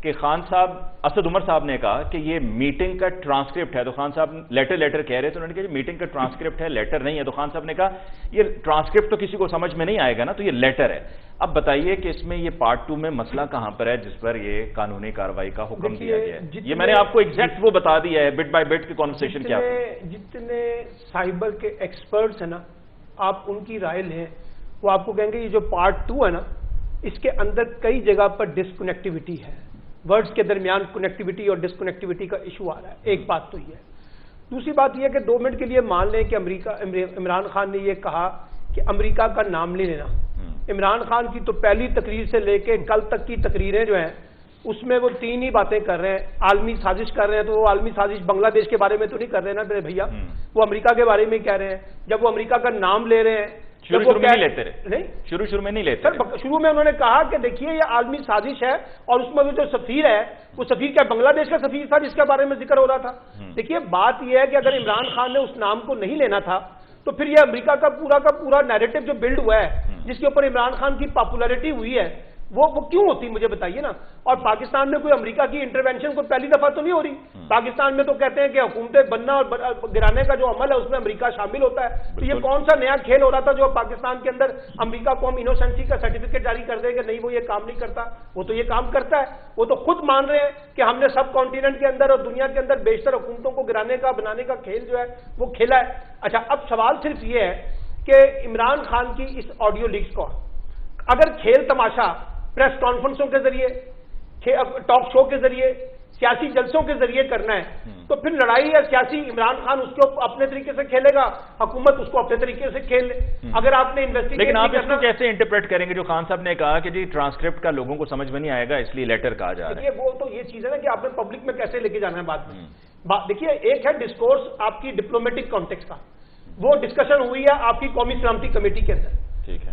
کہ خان صاحب، اسد عمر صاحب نے کہا کہ یہ میٹنگ کا ٹرانسکرپٹ ہے. تو خان صاحب لیٹر کہہ رہے تھے، انہوں نے کہا یہ میٹنگ کا ٹرانسکرپٹ ہے، لیٹر نہیں ہے. تو خان صاحب نے کہا یہ ٹرانسکرپٹ تو کسی کو سمجھ میں نہیں آئے گا نا، تو یہ لیٹر ہے. اب بتائیے کہ اس میں یہ پارٹ 2 میں مسئلہ کہاں پر ہے جس پر یہ قانونی کارروائی کا حکم دیا گیا ہے؟ یہ میں نے آپ کو ایگزیکٹ وہ بتا دیا ہے، بٹ بائی بٹ کی کانورسیشن کیا ہے.
جتنے سائبر کے ایکسپرٹس ہیں نا، آپ ان کی رائے لیں، وہ آپ کو کہیں گے یہ جو پارٹ 2 ہے نا، اس کے اندر کئی جگہ پر ڈسکنیکٹیوٹی ہے، ورڈز کے درمیان کنیکٹیوٹی اور ڈسکنیکٹیوٹی کا ایشو آ رہا ہے. ایک بات تو یہ ہے. دوسری بات یہ ہے کہ 2 منٹ کے لیے مان لیں کہ عمران خان نے یہ کہا کہ امریکہ کا نام نہیں لینا. عمران خان کی تو پہلی تقریر سے لے کے کل تک کی تقریریں جو ہیں اس میں وہ 3 ہی باتیں کر رہے ہیں. عالمی سازش کر رہے ہیں تو وہ عالمی سازش بنگلہ دیش کے بارے میں تو نہیں کر رہے نا میرے بھیا، وہ امریکہ کے بارے میں کہہ رہے ہیں. جب وہ امریکہ کا نام لے رہے ہیں،
شروع میں نہیں لیتے رہے، نہیں شروع میں نہیں لیتے
سر. شروع میں انہوں نے کہا کہ دیکھیے یہ عالمی سازش ہے، اور اس میں جو سفیر ہے وہ سفیر کیا بنگلہ دیش کا سفیر تھا جس کے بارے میں ذکر ہو رہا تھا. دیکھیے بات یہ ہے کہ اگر عمران خان نے اس نام کو نہیں لینا تھا تو پھر یہ امریکہ کا پورا نیریٹو جو بلڈ ہوا ہے جس کے اوپر عمران خان کی پاپولرٹی ہوئی ہے، وہ کیوں ہوتی مجھے بتائیے نا. اور پاکستان میں کوئی امریکہ کی انٹروینشن کو پہلی دفعہ تو نہیں ہو رہی. پاکستان میں تو کہتے ہیں کہ حکومتیں بننا اور گرانے کا جو عمل ہے اس میں امریکہ شامل ہوتا ہے. تو یہ کون سا نیا کھیل ہو رہا تھا جو پاکستان کے اندر امریکہ کو ہم انوسنسی کا سرٹیفکیٹ جاری کر دیں کہ نہیں وہ یہ کام نہیں کرتا؟ وہ تو یہ کام کرتا ہے. وہ تو خود مان رہے ہیں کہ ہم نے سب کانٹیننٹ کے اندر اور دنیا کے اندر بیشتر حکومتوں کو گرانے کا بنانے کا کھیل جو ہے وہ کھیلا ہے. اچھا، اب سوال صرف یہ ہے کہ عمران خان کی اس آڈیو لیکس کو اگر کھیل تماشا پریس کانفرنسوں کے ذریعے، ٹاک شو کے ذریعے، سیاسی جلسوں کے ذریعے کرنا ہے تو پھر لڑائی ہے سیاسی. عمران خان اس کو اپنے طریقے سے کھیلے گا، حکومت اس کو اپنے طریقے سے کھیل لے. اگر آپ نے
لیکن آپ اس کو کیسے انٹرپریٹ کریں گے جو خان صاحب نے کہا کہ جی ٹرانسکرپٹ کا لوگوں کو سمجھ میں نہیں آئے گا اس لیے لیٹر کہا جا رہا ہے؟
وہ تو یہ چیز ہے نا کہ آپ نے پبلک میں کیسے لے کے جانا ہے بات میں. دیکھیے، ایک ہے ڈسکورس آپ کی ڈپلومیٹک کانٹیکس کا، وہ ڈسکشن ہوئی ہے آپ کی قومی سلامتی کمیٹی کے اندر،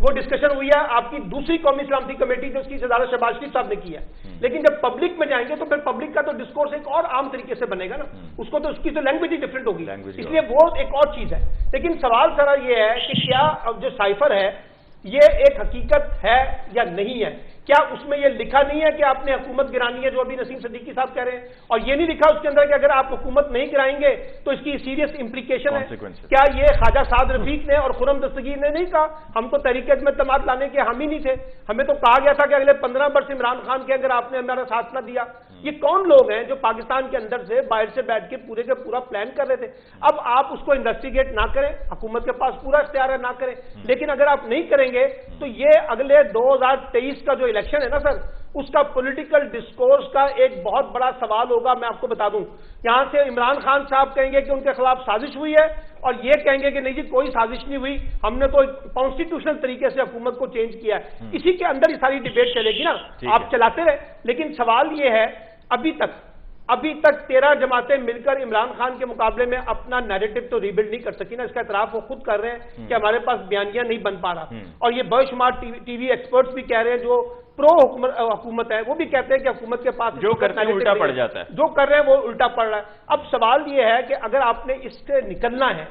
وہ ڈسکشن ہوئی ہے آپ کی دوسری قومی سلامتی کمیٹی جو اس کی صدارت شہباز شریف صاحب نے کی ہے. لیکن جب پبلک میں جائیں گے تو پھر پبلک کا تو ڈسکورس ایک اور عام طریقے سے بنے گا نا. اس کو تو اس کی تو لینگویج ہی ڈفرنٹ ہوگی، اس لیے وہ ایک اور چیز ہے. لیکن سوال سارا یہ ہے کہ کیا جو سائفر ہے یہ ایک حقیقت ہے یا نہیں ہے؟ کیا اس میں یہ لکھا نہیں ہے کہ آپ نے حکومت گرانی ہے جو ابھی نسیم صدیقی صاحب کہہ رہے ہیں، اور یہ نہیں لکھا اس کے اندر کہ اگر آپ حکومت نہیں گرائیں گے تو اس کی سیریس امپلیکیشن ہے؟ کیا یہ خواجہ سعد رفیق نے اور خرم دستگیر نے نہیں کہا؟ ہم تو تحریک عدم اعتماد لانے کے ہم ہی نہیں تھے، ہمیں تو کہا گیا تھا کہ اگلے 15 برس عمران خان کے اگر آپ نے ہمارا ساتھ نہ دیا. یہ کون لوگ ہیں جو پاکستان کے اندر سے باہر سے بیٹھ کے پورے کا پورا پلان کر رہے تھے؟ اب آپ اس کو انویسٹیگیٹ نہ کریں، حکومت کے پاس پورا اختیار ہے نہ کریں، لیکن اگر آپ نہیں کریں گے تو یہ اگلے 2023 کا جو الیکشن ہے نا سر، اس کا پولیٹیکل ڈسکورس کا ایک بہت بڑا سوال ہوگا. میں آپ کو بتا دوں، یہاں سے عمران خان صاحب کہیں گے کہ ان کے خلاف سازش ہوئی ہے، اور یہ کہیں گے کہ نہیں جی کوئی سازش نہیں ہوئی، ہم نے تو کانسٹیٹیوشنل طریقے سے حکومت کو چینج کیا ہے. اسی کے اندر یہ ساری ڈیبیٹ چلے گی نا، آپ چلاتے رہے. لیکن سوال یہ ہے ابھی تک 13 جماعتیں مل کر عمران خان کے مقابلے میں اپنا نیریٹو تو ریبلڈ نہیں کر سکی نا. اس کا اعتراف وہ خود کر رہے ہیں کہ ہمارے پاس بیانیہ نہیں بن پا رہا. اور یہ بے شمار ٹی وی ایکسپرٹس بھی کہہ رہے ہیں جو پرو حکومت ہے، وہ بھی کہتے ہیں کہ حکومت کے پاس
جو کرتے ہیں الٹا پڑ جاتا ہے،
جو کر رہے ہیں وہ الٹا پڑ رہا ہے. اب سوال یہ ہے کہ اگر آپ نے اس سے نکلنا ہے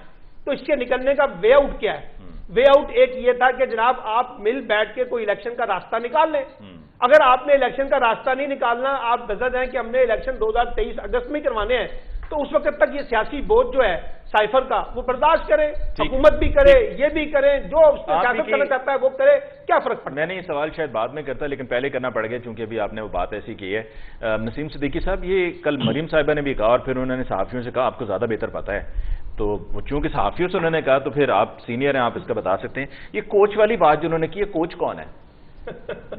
تو اس کے نکلنے کا وے آؤٹ کیا ہے؟ وے آؤٹ ایک یہ تھا کہ جناب آپ مل بیٹھ کے کوئی الیکشن کا راستہ نکال لیں. اگر آپ نے الیکشن کا راستہ نہیں نکالنا، آپ بزد ہیں کہ ہم نے الیکشن 2023 اگست میں کروانے ہیں، تو اس وقت تک یہ سیاسی بوجھ جو ہے سائفر کا وہ برداشت کرے، حکومت بھی کرے، یہ بھی کریں، جو اس سے سیاست کرنا چاہتا ہے وہ کرے، کیا فرق پڑتا ہے؟
میں نے یہ سوال شاید بعد میں کرتا لیکن پہلے کرنا پڑ گیا چونکہ ابھی آپ نے وہ بات ایسی کی ہے. نسیم صدیقی صاحب، یہ کل مریم صاحبہ نے بھی کہا اور پھر انہوں نے صحافیوں سے کہا آپ کو زیادہ بہتر پتا ہے، تو چونکہ صحافیوں سے انہوں نے کہا تو پھر آپ سینئر ہیں، آپ اس کا بتا سکتے ہیں. یہ کوچ والی بات جو انہوں نے کی ہے، کوچ کون ہے؟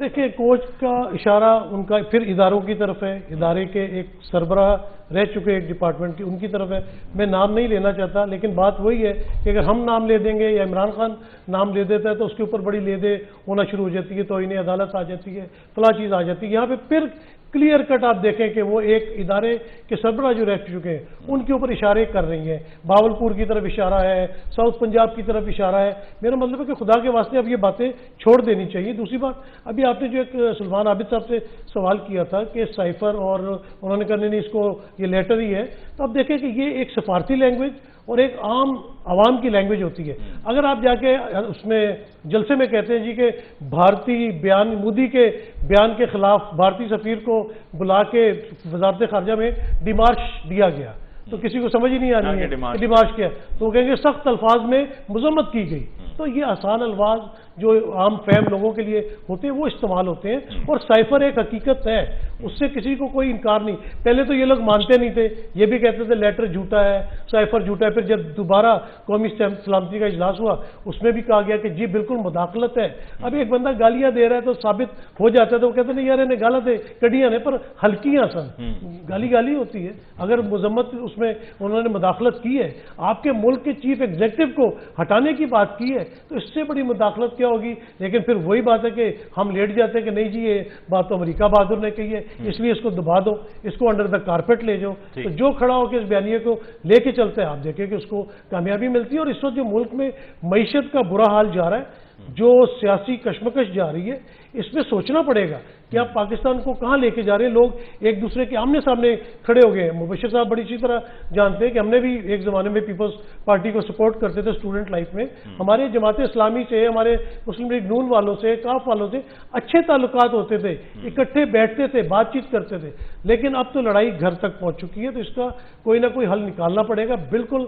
دیکھیں، کوچ کا اشارہ ان کا پھر اداروں کی طرف ہے، ادارے کے ایک سربراہ رہ چکے ایک ڈپارٹمنٹ کی، ان کی طرف ہے. میں نام نہیں لینا چاہتا، لیکن بات وہی ہے کہ اگر ہم نام لے دیں گے یا عمران خان نام لے دیتا ہے تو اس کے اوپر بڑی لیدے ہونا شروع ہو جاتی ہے، توہین عدالت آ جاتی ہے، فلاں چیز آ جاتی ہے. یہاں پہ پھر کلیئر کٹ آپ دیکھیں کہ وہ ایک ادارے کے سربراہ جو رہ چکے ہیں ان کے اوپر اشارے کر رہی ہیں. باولپور کی طرف اشارہ ہے، ساؤتھ پنجاب کی طرف اشارہ ہے. میرا مطلب ہے کہ خدا کے واسطے اب یہ باتیں چھوڑ دینی چاہیے. دوسری بات، ابھی آپ نے جو ایک سلمان عابد صاحب سے سوال کیا تھا کہ سائفر اور انہوں نے کہا نہیں اس کو یہ لیٹر ہی ہے، تو اب دیکھیں کہ یہ ایک سفارتی لینگویج اور ایک عام عوام کی لینگویج ہوتی ہے. اگر آپ جا کے اس میں جلسے میں کہتے ہیں جی کہ بھارتی بیان، مودی کے بیان کے خلاف بھارتی سفیر کو بلا کے وزارت خارجہ میں ڈیمارش دیا گیا، تو کسی کو سمجھ ہی نہیں آنی ہے کہ ڈیمارش کیا، تو وہ کہیں گے سخت الفاظ میں مذمت کی گئی. تو یہ آسان الفاظ جو عام فہم لوگوں کے لیے ہوتے ہیں وہ استعمال ہوتے ہیں. اور سائفر ایک حقیقت ہے، اس سے کسی کو کوئی انکار نہیں. پہلے تو یہ لوگ مانتے نہیں تھے، یہ بھی کہتے تھے لیٹر جھوٹا ہے، سائفر جھوٹا ہے. پھر جب دوبارہ قومی سلامتی کا اجلاس ہوا اس میں بھی کہا گیا کہ جی بالکل مداخلت ہے. اب ایک بندہ گالیاں دے رہا ہے تو ثابت ہو جاتا ہے، تو وہ کہتے ہیں یار انہیں گالا دے کڑیاں نے پر ہلکیاں سن، گالی ہوتی ہے. اگر مذمت اس میں انہوں نے مداخلت کی ہے، آپ کے ملک کے چیف ایگزیکٹو کو ہٹانے کی بات کی ہے، تو اس سے بڑی مداخلت کیا ہوگی؟ لیکن پھر وہی بات ہے کہ ہم لیٹ جاتے ہیں کہ نہیں جی یہ بات تو امریکہ بہادر نے کہی ہے، اس لیے اس کو دبا دو، اس کو انڈر دا کارپیٹ لے جاؤ. تو جو کھڑا ہو کے اس بیانیے کو لے کے چلتے ہیں آپ دیکھیں کہ اس کو کامیابی ملتی ہے. اور اس وقت جو ملک میں معیشت کا برا حال جا رہا ہے، جو سیاسی کشمکش جا رہی ہے اس میں سوچنا پڑے گا کہ آپ پاکستان کو کہاں لے کے جا رہے ہیں. لوگ ایک دوسرے کے آمنے سامنے کھڑے ہو گئے ہیں. مبشر صاحب بڑی اچھی طرح جانتے ہیں کہ ہم نے بھی ایک زمانے میں پیپلز پارٹی کو سپورٹ کرتے تھے اسٹوڈنٹ لائف میں. ہمارے جماعت اسلامی سے، ہمارے مسلم لیگ نون والوں سے، کاف والوں سے اچھے تعلقات ہوتے تھے، اکٹھے بیٹھتے تھے، بات چیت کرتے تھے. لیکن اب تو لڑائی گھر تک پہنچ چکی ہے، تو اس کا کوئی نہ کوئی حل نکالنا پڑے گا. بالکل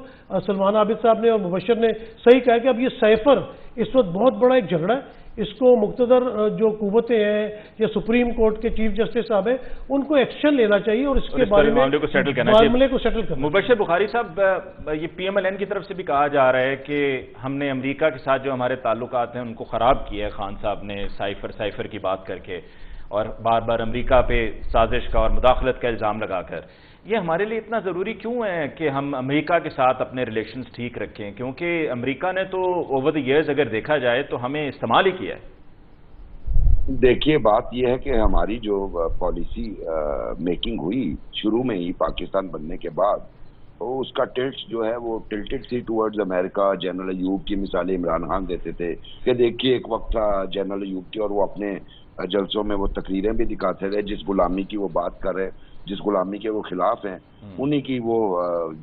سلمان عابد صاحب نے اور مبشر نے صحیح کہا کہ اب یہ سائفر اس وقت بہت بڑا ایک جھگڑا ہے. اس کو مقتدر جو قوتیں ہیں یا سپریم کورٹ کے چیف جسٹس صاحب ہیں ان کو ایکشن لینا چاہیے اور اس کے بارے میں معاملے کو سیٹل کرنا.
مبشر بخاری صاحب، یہ پی ایم ایل این کی طرف سے بھی کہا جا رہا ہے کہ ہم نے امریکہ کے ساتھ جو ہمارے تعلقات ہیں ان کو خراب کیا ہے خان صاحب نے سائفر کی بات کر کے، اور بار بار امریکہ پہ سازش کا اور مداخلت کا الزام لگا کر. یہ ہمارے لیے اتنا ضروری کیوں ہے کہ ہم امریکہ کے ساتھ اپنے ریلیشنز ٹھیک رکھیں؟ کیونکہ امریکہ نے تو اوور دی ایئرز اگر دیکھا جائے تو ہمیں استعمال ہی کیا ہے.
دیکھیے بات یہ ہے کہ ہماری جو پالیسی میکنگ ہوئی شروع میں ہی پاکستان بننے کے بعد، اس کا ٹلٹ جو ہے وہ ٹلٹڈ تھی ٹورڈز امریکہ. جنرل ایوب کی مثالیں عمران خان دیتے تھے کہ دیکھیے ایک وقت تھا جنرل ایوب کی، اور وہ اپنے جلسوں میں وہ تقریریں بھی دکھاتے تھے جس غلامی کی وہ بات کر رہے، جس غلامی کے وہ خلاف ہیں انہی کی وہ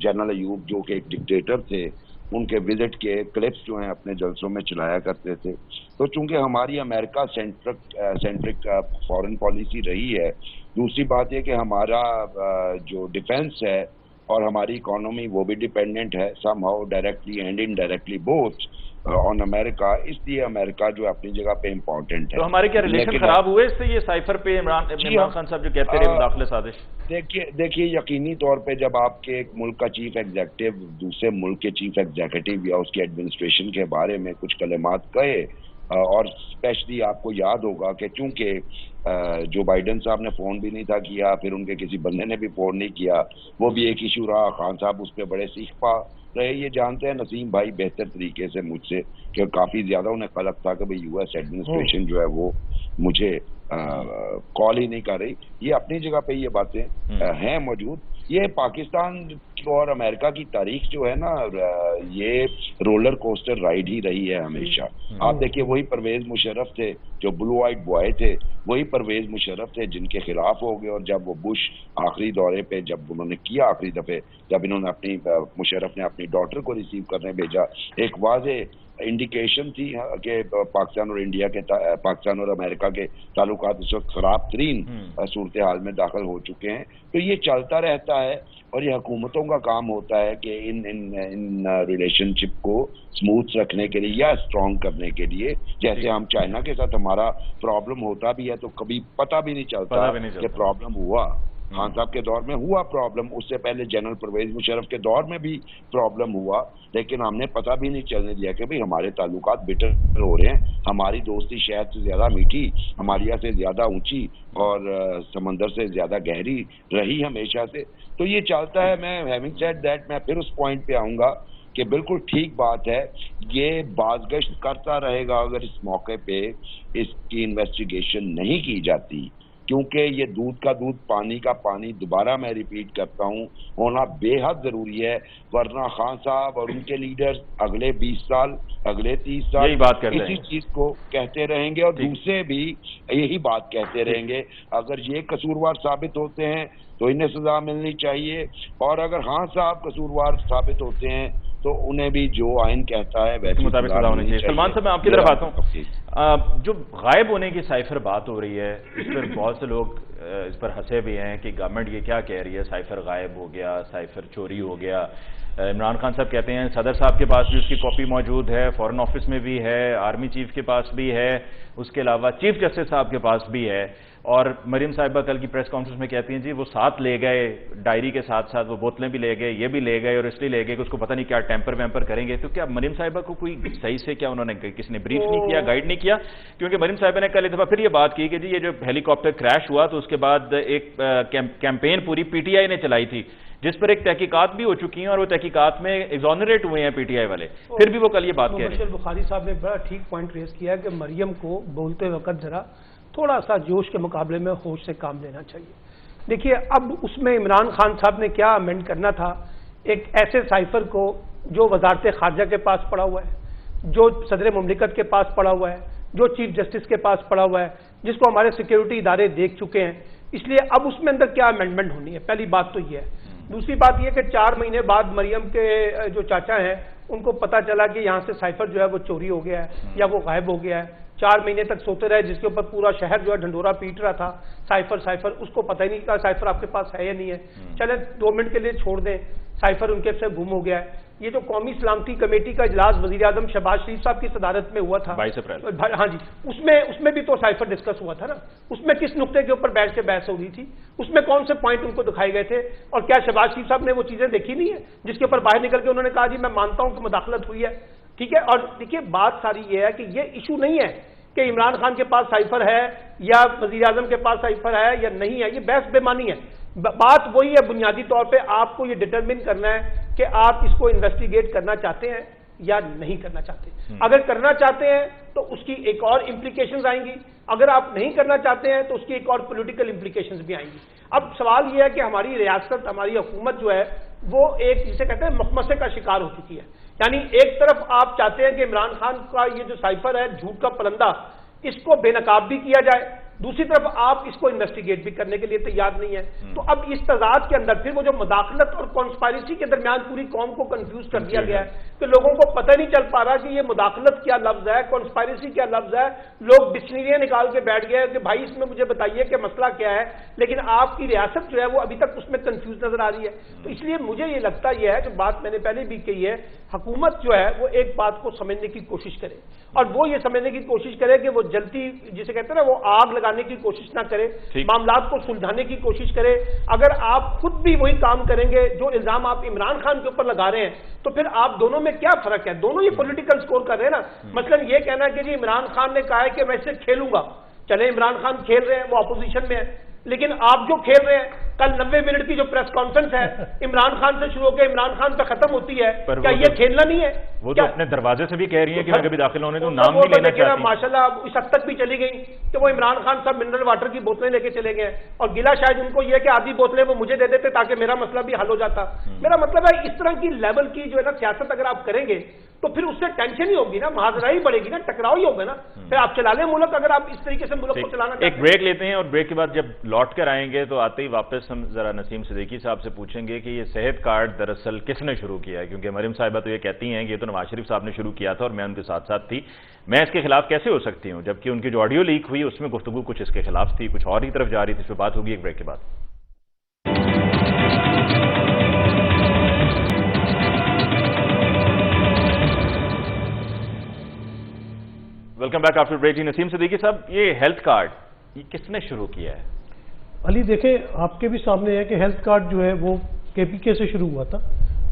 جنرل ایوب جو کہ ایک ڈکٹیٹر تھے ان کے وزٹ کے کلپس جو ہیں اپنے جلسوں میں چلایا کرتے تھے. تو چونکہ ہماری امریکہ سینٹرک فارن پالیسی رہی ہے. دوسری بات یہ کہ ہمارا جو ڈیفنس ہے اور ہماری اکانومی وہ بھی ڈیپینڈنٹ ہے somehow directly and indirectly both on America. اس لیے امریکہ جو اپنی جگہ پہ امپورٹنٹ ہے.
تو ہمارے کیا ریلیشن خراب ہوئے اس سے یہ سائفر پہ عمران خان صاحب جو کہتے رہے مداخلت سازش؟
دیکھیے یقینی طور پہ جب آپ کے ایک ملک کا چیف ایگزیکٹو دوسرے ملک کے چیف ایگزیکٹو یا اس کی ایڈمنسٹریشن کے بارے میں کچھ کلمات کہے، اور اسپیشلی آپ کو یاد ہوگا کہ چونکہ جو بائیڈن صاحب نے فون بھی نہیں تھا کیا، پھر ان کے کسی بندے نے بھی فون نہیں کیا، وہ بھی ایک ایشو رہا. خان صاحب اس پہ بڑے سیکھ پا رہے. یہ جانتے ہیں نسیم بھائی بہتر طریقے سے مجھ سے کہ کافی زیادہ انہیں قلق تھا کہ بھئی یو ایس ایڈمنسٹریشن جو ہے وہ مجھے کال ہی نہیں کر رہی. یہ اپنی جگہ پہ یہ باتیں ہیں موجود. یہ پاکستان اور امریکہ کی تاریخ جو ہے نا، یہ رولر کوسٹر رائڈ ہی رہی ہے ہمیشہ. آپ دیکھیے وہی پرویز مشرف تھے جو بلو آئیڈ بوائے تھے، وہی پرویز مشرف تھے جن کے خلاف ہو گئے. اور جب وہ بش آخری دورے پہ جب انہوں نے کیا آخری دفعے، جب انہوں نے مشرف نے اپنی ڈاٹر کو ریسیو کرنے بھیجا، ایک واضح انڈیکیشن تھی کہ پاکستان اور انڈیا کے پاکستان اور امریکہ کے تعلقات اس وقت خراب ترین صورتحال میں داخل ہو چکے ہیں. تو یہ چلتا رہتا ہے اور یہ حکومتوں کا کام ہوتا ہے کہ ان ریلیشن شپ کو سموتھ رکھنے کے لیے یا اسٹرانگ کرنے کے لیے. جیسے ہم چائنا کے ساتھ ہمارا پرابلم ہوتا بھی ہے تو کبھی پتہ بھی نہیں چلتا کہ پرابلم ہوا. خان صاحب کے دور میں ہوا پرابلم، اس سے پہلے جنرل پرویز مشرف کے دور میں بھی پرابلم ہوا، لیکن ہم نے پتہ بھی نہیں چلنے دیا کہ بھئی ہمارے تعلقات بٹر ہو رہے ہیں. ہماری دوستی شہد سے زیادہ میٹھی، ہمالیہ سے زیادہ اونچی اور سمندر سے زیادہ گہری رہی ہمیشہ سے. تو یہ چلتا ہے. میں ہیونگ سیڈ دیٹ میں پھر اس پوائنٹ پہ آؤں گا کہ بالکل ٹھیک بات ہے، یہ بازگشت کرتا رہے گا اگر اس موقع پہ اس کی انویسٹیگیشن نہیں کی جاتی، کیونکہ یہ دودھ کا دودھ پانی کا پانی، دوبارہ میں ریپیٹ کرتا ہوں، ہونا بے حد ضروری ہے. ورنہ خان صاحب اور ان کے لیڈرز اگلے 20 سال اگلے 30 سال اسی چیز کو کہتے رہیں گے اور دوسرے بھی یہی بات کہتے رہیں گے. اگر یہ قصوروار ثابت ہوتے ہیں تو انہیں سزا ملنی چاہیے، اور اگر خان صاحب قصوروار ثابت ہوتے ہیں تو انہیں بھی جو آئین کہتا ہے ویسے
مطابق سزا ہونی چاہیے. سلمان صاحب میں آپ کی طرف آتا ہوں. جو غائب ہونے کی سائفر بات ہو رہی ہے اس پر بہت سے لوگ اس پر ہنسے بھی ہیں کہ گورنمنٹ یہ کیا کہہ رہی ہے، سائفر غائب ہو گیا، سائفر چوری ہو گیا. عمران خان صاحب کہتے ہیں صدر صاحب کے پاس بھی اس کی کاپی موجود ہے، فارن آفس میں بھی ہے، آرمی چیف کے پاس بھی ہے، اس کے علاوہ چیف جسٹس صاحب کے پاس بھی ہے. اور مریم صاحبہ کل کی پریس کانفرنس میں کہتی ہیں جی وہ ساتھ لے گئے، ڈائری کے ساتھ ساتھ وہ بوتلیں بھی لے گئے، یہ بھی لے گئے، اور اس لیے لے گئے کہ اس کو پتہ نہیں کیا ٹیمپر ویمپر کریں گے. تو کیا مریم صاحبہ کو کوئی صحیح سے کیا انہوں نے کسی نے بریف نہیں کیا، گائیڈ نہیں کیا؟ کیونکہ مریم صاحبہ نے کل ایک دفعہ پھر یہ بات کی کہ جی یہ جو ہیلی کاپٹر کریش ہوا تو اس کے بعد ایک کیمپین پوری پی ٹی آئی نے چلائی تھی جس پر ایک تحقیقات بھی ہو چکی ہیں اور وہ تحقیقات میں ایگزونریٹ ہوئے ہیں پی ٹی آئی والے، پھر بھی وہ کل یہ بات کہہ رہے ہیں.
مبشر بخاری صاحب نے بڑا ٹھیک پوائنٹ ریز کیا ہے کہ مریم کو بولتے وقت ذرا تھوڑا سا جوش کے مقابلے میں ہوش سے کام لینا چاہیے. دیکھیے اب اس میں عمران خان صاحب نے کیا امینڈ کرنا تھا، ایک ایسے سائفر کو جو وزارت خارجہ کے پاس پڑا ہوا ہے جو صدر مملکت کے پاس پڑا ہوا ہے، جو چیف جسٹس کے پاس پڑا ہوا ہے، جس کو ہمارے سیکیورٹی ادارے دیکھ چکے ہیں. اس لیے اب اس میں اندر کیا امینڈمنٹ ہونی ہے، پہلی بات تو یہ ہے. دوسری بات یہ کہ 4 مہینے بعد مریم کے جو چاچا ہیں ان کو پتا چلا کہ یہاں سے سائفر جو ہے وہ چوری ہو گیا ہے یا وہ غائب ہو گیا ہے. 4 مہینے تک سوتے رہے، جس کے اوپر پورا شہر جو ہے ڈھنڈورا پیٹ رہا تھا، سائفر اس کو پتہ ہی نہیں کہ سائفر آپ کے پاس ہے یا نہیں ہے. چلیں 2 منٹ کے لیے چھوڑ دیں، سائفر ان کے سے گم ہو گیا ہے. یہ جو قومی سلامتی کمیٹی کا اجلاس وزیر اعظم شہباز شریف صاحب کی صدارت میں ہوا تھا
22 اپریل،
ہاں جی، اس میں بھی تو سائفر ڈسکس ہوا تھا نا. اس میں کس نقطے کے اوپر بیٹھ کے بحث ہو رہی تھی، اس میں کون سے پوائنٹ ان کو دکھائے گئے تھے، اور کیا شہباز شریف صاحب نے وہ چیزیں دیکھی نہیں ہے جس کے اوپر باہر نکل کے انہوں نے کہا جی میں مانتا ہوں کہ مداخلت ہوئی ہے. ٹھیک ہے. اور دیکھیے بات ساری یہ ہے کہ یہ ایشو نہیں ہے کہ عمران خان کے پاس سائفر ہے یا وزیر اعظم کے پاس سائفر ہے یا نہیں ہے. یہ بحث بے معنی ہے. بات وہی ہے، بنیادی طور پہ آپ کو یہ ڈٹرمن کرنا ہے کہ آپ اس کو انویسٹیگیٹ کرنا چاہتے ہیں یا نہیں کرنا چاہتے. اگر کرنا چاہتے ہیں تو اس کی ایک اور امپلیکیشنز آئیں گی، اگر آپ نہیں کرنا چاہتے ہیں تو اس کی ایک اور پولیٹیکل امپلیکیشنز بھی آئیں گی. اب سوال یہ ہے کہ ہماری ریاست، ہماری حکومت جو ہے وہ ایک جسے کہتے ہیں مخمصے کا شکار ہو چکی ہے. یعنی ایک طرف آپ چاہتے ہیں کہ عمران خان کا یہ جو سائفر ہے، جھوٹ کا پرندہ، اس کو بے نقاب بھی کیا جائے، دوسری طرف آپ اس کو انویسٹیگیٹ بھی کرنے کے لیے تیار نہیں ہے. تو اب اس تضاد کے اندر پھر وہ جو مداخلت اور کانسپائریسی کے درمیان پوری قوم کو کنفیوز کر دیا گیا ہے کہ لوگوں کو پتہ نہیں چل پا رہا کہ یہ مداخلت کیا لفظ ہے، کانسپائریسی کیا لفظ ہے. لوگ ڈکشنریاں نکال کے بیٹھ گئے کہ بھائی اس میں مجھے بتائیے کہ مسئلہ کیا ہے، لیکن آپ کی ریاست جو ہے وہ ابھی تک اس میں کنفیوز نظر آ رہی ہے. تو اس لیے مجھے یہ لگتا یہ ہے کہ بات میں نے پہلے بھی کہی ہے، حکومت جو ہے وہ ایک بات کو سمجھنے کی کوشش کرے، اور وہ یہ سمجھنے کی کوشش کرے کہ وہ جلتی جسے کہتے ہیں نا وہ آگ لگانے کی کوشش نہ کرے، معاملات کو سلجھانے کی کوشش کرے. اگر آپ خود بھی وہی کام کریں گے جو الزام آپ عمران خان کے اوپر لگا رہے ہیں تو پھر آپ دونوں میں کیا فرق ہے؟ دونوں یہ پولیٹیکل سکور کر رہے ہیں نا. مثلا یہ کہنا کہ جی عمران خان نے کہا ہے کہ میں اس سے کھیلوں گا، چلے عمران خان کھیل رہے ہیں، وہ اپوزیشن میں ہے، لیکن آپ جو کھیل رہے ہیں کل 90 منٹ کی جو پریس کانفرنس ہے عمران خان سے شروع ہو کے عمران خان پہ ختم ہوتی ہے، کیا یہ کھیلنا نہیں ہے؟
وہ تو اپنے دروازے سے بھی کہہ رہی ہیں کہ میں کبھی داخل ہونے تو نام نہیں لینا چاہتی.
ماشاءاللہ اس حد تک بھی چلی گئی کہ وہ عمران خان صاحب منرل واٹر کی بوتلیں لے کے چلے گئے، اور گلا شاید ان کو یہ کہ آدھی بوتلیں وہ مجھے دے دیتے تاکہ میرا مسئلہ بھی حل ہو جاتا. میرا مطلب ہے اس طرح کی لیول کی جو ہے نا سیاست اگر آپ کریں گے تو پھر اس سے ٹینشن ہی ہوگی نا، محاذرہ ہی بڑھے گی نا، ٹکراؤ ہی ہوگا نا. پھر آپ چلا لیں ملک اگر آپ اس طریقے سے ملک کو چلانا چاہتے ہیں.
ایک بریک لیتے ہیں اور بریک کے بعد جب لوٹ کر آئیں گے تو آتے ہی واپس ہم ذرا نسیم صدیقی صاحب سے پوچھیں گے کہ یہ صحت کارڈ دراصل کس نے شروع کیا ہے، کیونکہ مریم صاحبہ تو یہ کہتی ہیں کہ یہ تو نواز شریف صاحب نے شروع کیا تھا اور میں ان کے ساتھ ساتھ تھی، میں اس کے خلاف کیسے ہو سکتی ہوں، جبکہ ان کی جو آڈیو لیک ہوئی اس میں گفتگو کچھ اس کے خلاف تھی، کچھ اور ہی طرف جا رہی تھی. اس پہ بات ہوگی ایک بریک کے بعد. Welcome back after break. جی نسیم صدیقی صاحب، یہ ہیلتھ کارڈ یہ کس نے شروع کیا ہے؟
علی دیکھیں آپ کے بھی سامنے ہے کہ ہیلتھ کارڈ جو ہے وہ کے پی کے سے شروع ہوا تھا،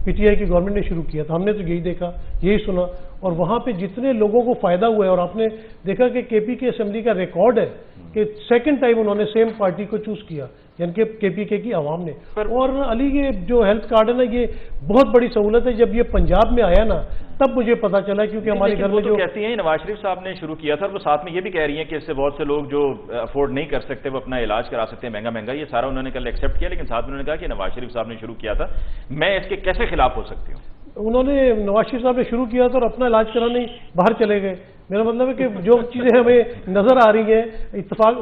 پی ٹی آئی کی گورنمنٹ نے شروع کیا تھا. ہم نے تو یہی دیکھا، یہی سنا، اور وہاں پہ جتنے لوگوں کو فائدہ ہوا ہے، اور آپ نے دیکھا کہ کے پی کے اسمبلی کا ریکارڈ ہے کہ سیکنڈ ٹائم انہوں نے سیم پارٹی کو چوز کیا، یعنی کہ کے پی کے کی عوام نے. اور علی یہ جو ہیلتھ کارڈ ہے نا یہ بہت بڑی سہولت ہے. جب یہ پنجاب میں آیا نا تب مجھے پتا چلا، کیونکہ ہمارے گھر میں جو
کہتی ہیں نواز شریف صاحب نے شروع کیا تھا، اور وہ ساتھ میں یہ بھی کہہ رہی ہیں کہ اس سے بہت سے لوگ جو افورڈ نہیں کر سکتے وہ اپنا علاج کرا سکتے ہیں مہنگا، یہ سارا انہوں نے کل ایکسیپٹ کیا، لیکن ساتھ میں انہوں نے کہا کہ نواز شریف صاحب نے شروع کیا تھا، میں اس کے کیسے خلاف ہو سکتی ہوں؟
انہوں نے نواز شریف صاحب نے شروع کیا تھا اور اپنا علاج کرانے باہر چلے گئے. میرا مطلب ہے کہ جو چیزیں ہمیں نظر آ رہی ہیں، اتفاق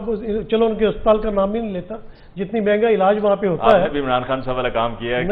چلو ان کے اسپتال کا نام ہی نہیں لیتا، جتنی مہنگا علاج وہاں پہ ہوتا ہے.
عمران خان صاحب والا کام کیا ہے،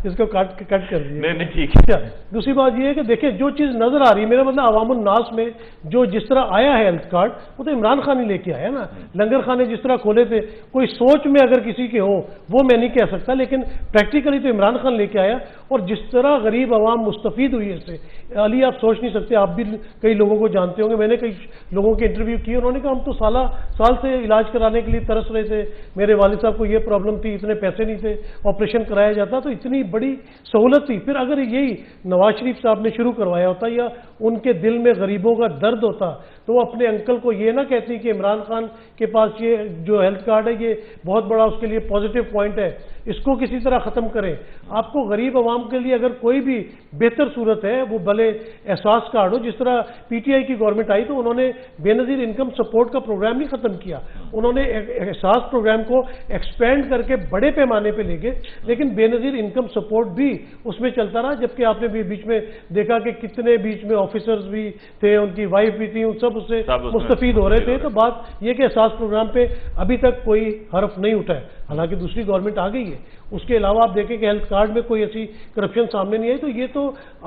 اس کو کٹ کر دیا.
نہیں ٹھیک ہے.
دوسری بات یہ ہے کہ دیکھیں جو چیز نظر آ رہی ہے، میرا مطلب عوام الناس میں جو جس طرح آیا ہے ہیلتھ کارڈ وہ تو عمران خان ہی لے کے آیا نا. لنگر خانے جس طرح کھولے تھے، کوئی سوچ میں اگر کسی کے ہو وہ میں نہیں کہہ سکتا، لیکن پریکٹیکلی تو عمران خان لے کے آیا. اور جس طرح غریب عوام مستفید ہوئی اس سے، علی آپ سوچ نہیں سکتے. آپ بھی کئی لوگوں کو جانتے ہوں گے، میں نے کئی لوگوں کے انٹرویو کیے، انہوں نے کہا ہم تو سال سے علاج کرانے کے لیے ترس رہے تھے، میرے والد صاحب کو یہ پرابلم تھی، اتنے پیسے نہیں تھے، آپریشن کرایا جاتا تو اتنی بڑی سہولت تھی. پھر اگر یہی نواز شریف صاحب نے شروع کروایا ہوتا یا ان کے دل میں غریبوں کا درد ہوتا تو وہ اپنے انکل کو یہ نہ کہتی کہ عمران خان کے پاس یہ جو ہیلتھ کارڈ ہے یہ بہت بڑا اس کے لیے پازیٹیو پوائنٹ ہے، اس کو کسی طرح ختم کریں۔ آپ کو غریب عوام کے لیے اگر کوئی بھی بہتر صورت ہے، وہ بھلے احساس کارڈ ہو، جس طرح پی ٹی آئی کی گورنمنٹ آئی تو انہوں نے بے نظیر انکم سپورٹ کا پروگرام نہیں ختم کیا، انہوں نے احساس پروگرام کو ایکسپینڈ کر کے بڑے پیمانے پہ لے گئے، لیکن بے نظیر انکم سپورٹ بھی اس میں چلتا رہا، جبکہ آپ نے بھی بیچ میں دیکھا کہ کتنے بیچ میں آفیسرز بھی تھے، ان کی وائف بھی تھی، ان سب اس سے مستفید ہو رہے تھے۔ تو بات یہ کہ احساس پروگرام پہ ابھی تک کوئی حرف نہیں اٹھا ہے، حالانکہ دوسری گورنمنٹ آ گئی ہے۔ اس کے علاوہ آپ دیکھیں کہ ہیلتھ کارڈ میں کوئی ایسی کرپشن سامنے نہیں آئی، تو یہ تو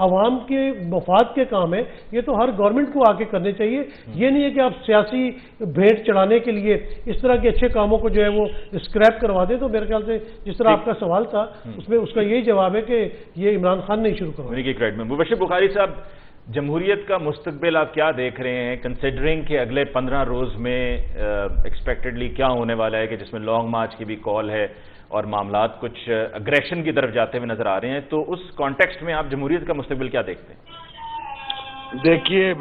عوام کے مفاد کے کام ہے، یہ تو ہر گورنمنٹ کو آ کے کرنے چاہیے۔ یہ نہیں ہے کہ آپ سیاسی بھیٹ چڑھانے کے لیے اس طرح کے اچھے کاموں کو جو ہے وہ اسکریپ کروا دیں۔ تو میرے خیال سے جس طرح آپ کا سوال تھا اس میں اس کا یہی جواب ہے کہ یہ عمران خان نے شروع کروایا۔
مبشر بخاری صاحب، جمہوریت کا مستقبل آپ کیا دیکھ رہے ہیں، کنسیڈرنگ کہ اگلے 15 روز میں ایکسپیکٹڈلی کیا ہونے والا ہے، کہ جس میں لانگ مارچ کی بھی کال ہے اور معاملات کچھ اگریشن کی طرف جاتے ہوئے نظر آ رہے ہیں، تو اس کانٹیکسٹ میں آپ جمہوریت کا مستقبل کیا دیکھتے ہیں؟
دیکھیے،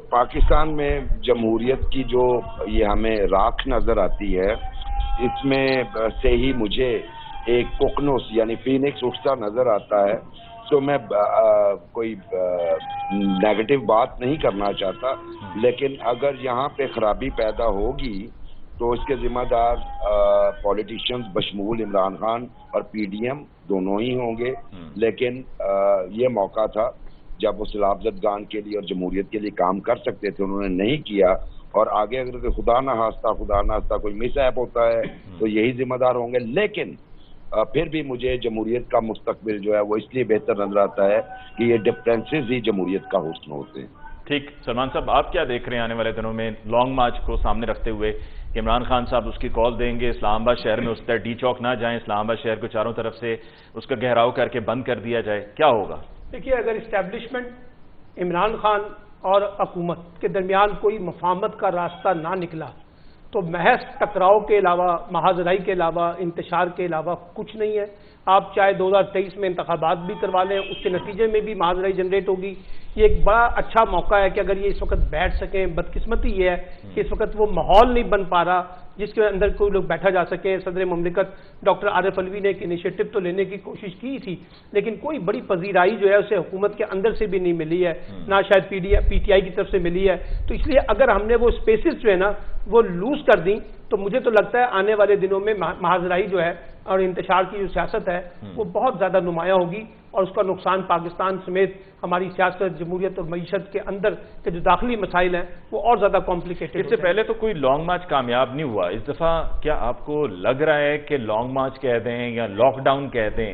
پاکستان میں جمہوریت کی جو یہ ہمیں راکھ نظر آتی ہے، اس میں سے ہی مجھے ایک کوکنوس یعنی فینکس اٹھتا نظر آتا ہے۔ تو میں کوئی نیگیٹو بات نہیں کرنا چاہتا، لیکن اگر یہاں پہ خرابی پیدا ہوگی تو اس کے ذمہ دار پولیٹیشینز بشمول عمران خان اور پی ڈی ایم دونوں ہی ہوں گے۔ لیکن یہ موقع تھا جب وہ صلاح افزدگان کے لیے اور جمہوریت کے لیے کام کر سکتے تھے، انہوں نے نہیں کیا، اور آگے اگر خدا نہ خواستہ کوئی مس ایپ ہوتا ہے تو یہی ذمہ دار ہوں گے۔ لیکن پھر بھی مجھے جمہوریت کا مستقبل جو ہے وہ اس لیے بہتر نظر آتا ہے کہ یہ ڈفرینسز ہی جمہوریت کا حسن ہوتے ہیں۔
ٹھیک، سلمان صاحب آپ کیا دیکھ رہے ہیں آنے والے دنوں میں لانگ مارچ کو سامنے رکھتے ہوئے کہ عمران خان صاحب اس کی کال دیں گے، اسلام آباد شہر میں اس طرح ڈی چوک نہ جائیں، اسلام آباد شہر کو چاروں طرف سے اس کا گھیراؤ کر کے بند کر دیا جائے، کیا ہوگا؟
دیکھیے، اگر اسٹیبلشمنٹ عمران خان اور حکومت کے درمیان کوئی مفاہمت کا راستہ نہ نکلا تو محض ٹکراؤ کے علاوہ، محاذرائی کے علاوہ، انتشار کے علاوہ کچھ نہیں ہے۔ آپ چاہے 2023 میں انتخابات بھی کروا لیں، اس کے نتیجے میں بھی محاذرائی جنریٹ ہوگی۔ یہ ایک بڑا اچھا موقع ہے کہ اگر یہ اس وقت بیٹھ سکیں۔ بدقسمتی یہ ہے کہ اس وقت وہ ماحول نہیں بن پا رہا جس کے اندر کوئی لوگ بیٹھا جا سکیں۔ صدر مملکت ڈاکٹر عارف علوی نے ایک انیشیٹو تو لینے کی کوشش کی تھی، لیکن کوئی بڑی پذیرائی جو ہے اسے حکومت کے اندر سے بھی نہیں ملی ہے، نہ شاید پی ٹی آئی کی طرف سے ملی ہے۔ تو اس لیے اگر ہم نے وہ اسپیسز جو ہے نا وہ لوز کر دیں تو مجھے تو لگتا ہے آنے والے دنوں میں محاذرائی جو ہے اور انتشار کی جو سیاست ہے وہ بہت زیادہ نمایاں ہوگی، اور اس کا نقصان پاکستان سمیت ہماری سیاست، جمہوریت اور معیشت کے اندر کے جو داخلی مسائل ہیں وہ اور زیادہ کمپلیکیٹڈ۔
اس سے پہلے تو کوئی لانگ مارچ کامیاب نہیں ہوا، اس دفعہ کیا آپ کو لگ رہا ہے کہ لانگ مارچ کہہ دیں یا لاک ڈاؤن کہہ دیں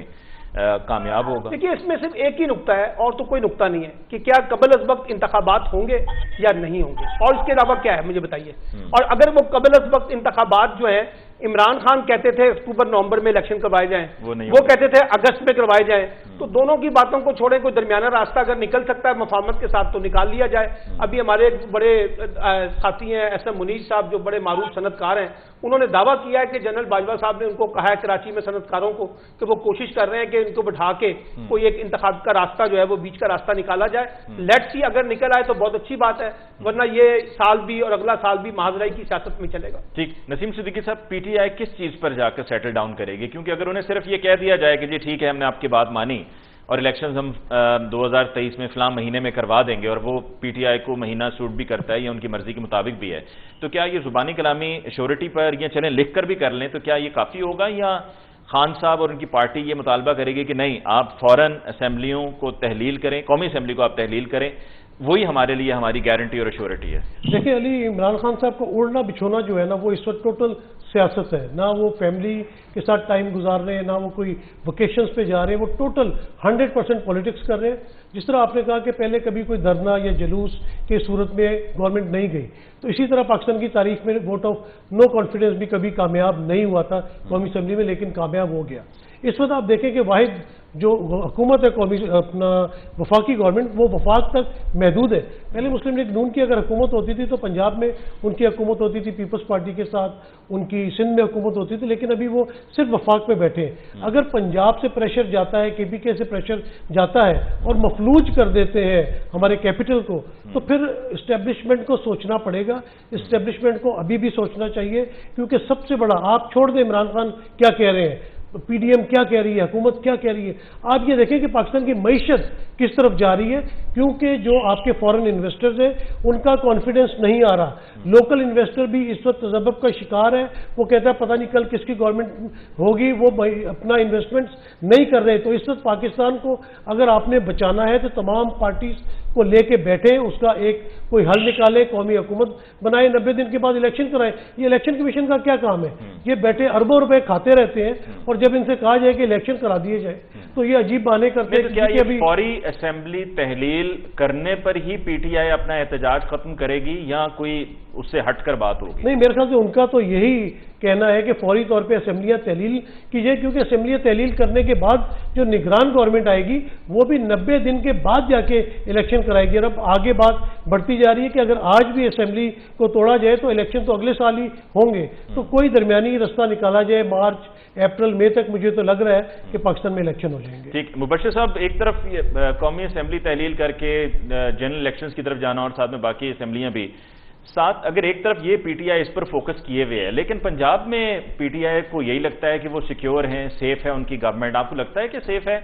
کامیاب ہوگا؟
دیکھیے، اس میں صرف ایک ہی نقطہ ہے اور تو کوئی نقطہ نہیں ہے کہ کیا قبل از وقت انتخابات ہوں گے یا نہیں ہوں گے، اور اس کے علاوہ کیا ہے مجھے بتائیے۔ اور اگر وہ قبل از وقت انتخابات جو ہیں، عمران خان کہتے تھے اکتوبر نومبر میں الیکشن کروائے جائیں، وہ کہتے تھے اگست میں کروائے جائیں، تو دونوں کی باتوں کو چھوڑیں، کوئی درمیانہ راستہ اگر نکل سکتا ہے مفاہمت کے ساتھ تو نکال لیا جائے۔ ابھی ہمارے ایک بڑے ساتھی ہیں ایس ایم منیش صاحب جو بڑے معروف صنعت کار ہیں، انہوں نے دعویٰ کیا ہے کہ جنرل باجوہ صاحب نے ان کو کہا ہے کراچی میں صنعت کاروں کو کہ وہ کوشش کر رہے ہیں کہ ان کو بٹھا کے کوئی ایک انتخاب کا راستہ جو ہے وہ بیچ کا راستہ نکالا جائے۔ لیٹس سی، اگر نکل آئے تو بہت اچھی بات ہے، ورنہ یہ سال بھی اور اگلا سال بھی محاذرائی کی سیاست میں چلے گا۔
ٹھیک، نسیم صدیقی صاحب، پی ٹی آئی کس چیز پر جا کر سیٹل ڈاؤن کرے گی؟ کیونکہ اگر انہیں صرف یہ کہہ دیا جائے کہ جی ٹھیک ہے ہم نے آپ کی بات مانی اور الیکشنز ہم 2023 میں فلاں مہینے میں کروا دیں گے، اور وہ پی ٹی آئی کو مہینہ سوٹ بھی کرتا ہے یا ان کی مرضی کے مطابق بھی ہے، تو کیا یہ زبانی کلامی شیورٹی پر یا چلیں لکھ کر بھی کر لیں تو کیا یہ کافی ہوگا، یا خان صاحب اور ان کی پارٹی یہ مطالبہ کرے گی کہ نہیں آپ فوراً اسمبلیوں کو تحلیل کریں، قومی اسمبلی کو آپ تحلیل کریں، وہی ہمارے لیے ہماری گارنٹی اور ایشورٹی ہے؟
دیکھیں علی، عمران خان صاحب کو اوڑھنا بچھونا جو ہے نا وہ اس وقت ٹوٹل سیاست ہے، نہ وہ فیملی کے ساتھ ٹائم گزار رہے ہیں، نہ وہ کوئی ویکیشنز پہ جا رہے ہیں، وہ ٹوٹل 100% پولیٹکس کر رہے ہیں۔ جس طرح آپ نے کہا کہ پہلے کبھی کوئی دھرنا یا جلوس کی صورت میں گورنمنٹ نہیں گئی، تو اسی طرح پاکستان کی تاریخ میں ووٹ آف نو کانفیڈنس بھی کبھی کامیاب نہیں ہوا تھا قومی اسمبلی میں، لیکن کامیاب ہو گیا۔ اس وقت آپ دیکھیں کہ واحد جو حکومت ہے قومی اپنا وفاقی گورنمنٹ وہ وفاق تک محدود ہے. پہلے مسلم لیگ نون کی اگر حکومت ہوتی تھی تو پنجاب میں ان کی حکومت ہوتی تھی پیپلز پارٹی کے ساتھ, ان کی سندھ میں حکومت ہوتی تھی, لیکن ابھی وہ صرف وفاق میں بیٹھے ہیں. اگر پنجاب سے پریشر جاتا ہے, کے پی کے سے پریشر جاتا ہے اور مفلوج کر دیتے ہیں ہمارے کیپٹل کو, تو پھر اسٹیبلشمنٹ کو سوچنا پڑے گا. اسٹیبلشمنٹ کو ابھی بھی سوچنا چاہیے, کیونکہ سب سے بڑا, آپ چھوڑ دیں عمران خان کیا کہہ رہے ہیں, پی ڈی ایم کیا کہہ رہی ہے, حکومت کیا کہہ رہی ہے, آپ یہ دیکھیں کہ پاکستان کی معیشت کس طرف جا رہی ہے, کیونکہ جو آپ کے فورن انویسٹرز ہیں ان کا کانفیڈنس نہیں آ رہا. لوکل انویسٹر بھی اس وقت تذبذب کا شکار ہے, وہ کہتا ہے پتہ نہیں کل کس کی گورنمنٹ ہوگی, وہ اپنا انویسٹمنٹس نہیں کر رہے. تو اس وقت پاکستان کو اگر آپ نے بچانا ہے تو تمام پارٹیز کو لے کے بیٹھیں, اس کا ایک کوئی حل نکالے, قومی حکومت بنائے, 90 دن کے بعد الیکشن کرائے. یہ الیکشن کمیشن کا کیا کام ہے؟ یہ بیٹھے اربوں روپے کھاتے رہتے ہیں, اور جب ان سے کہا جائے کہ الیکشن کرا دیے جائے تو یہ عجیب بہانے کرتے ہیں.
کیا یہ فوری اسمبلی تحلیل کرنے پر ہی پی ٹی آئی اپنا احتجاج ختم کرے گی یا کوئی اس سے ہٹ کر بات ہوگی؟
نہیں, میرے خیال سے ان کا تو یہی کہنا ہے کہ فوری طور پہ اسمبلیاں تحلیل کیجیے, کیونکہ اسمبلیاں تحلیل کرنے کے بعد جو نگران گورنمنٹ آئے گی وہ بھی 90 دن کے بعد جا کے الیکشن کرائے گی. اور اب آگے بات بڑھتی جا رہی ہے کہ اگر آج بھی اسمبلی کو توڑا جائے تو الیکشن تو اگلے سال ہی ہوں گے. تو کوئی درمیانی رستہ نکالا جائے, مارچ اپریل مئی تک مجھے تو لگ رہا ہے کہ پاکستان میں الیکشن ہو جائیں گے.
ٹھیک. مبشر صاحب, ایک طرف قومی اسمبلی تحلیل کر کے جنرل الیکشنز کی طرف جانا اور ساتھ میں باقی اسمبلیاں بھی ساتھ, اگر ایک طرف یہ P T I us per focus کیے ہوئے ہے, لیکن پنجاب میں پی ٹی آئی کو یہی لگتا ہے کہ وہ سیکیور ہیں, سیف ہے ان کی گورنمنٹ. آپ کو لگتا ہے کہ سیف ہے؟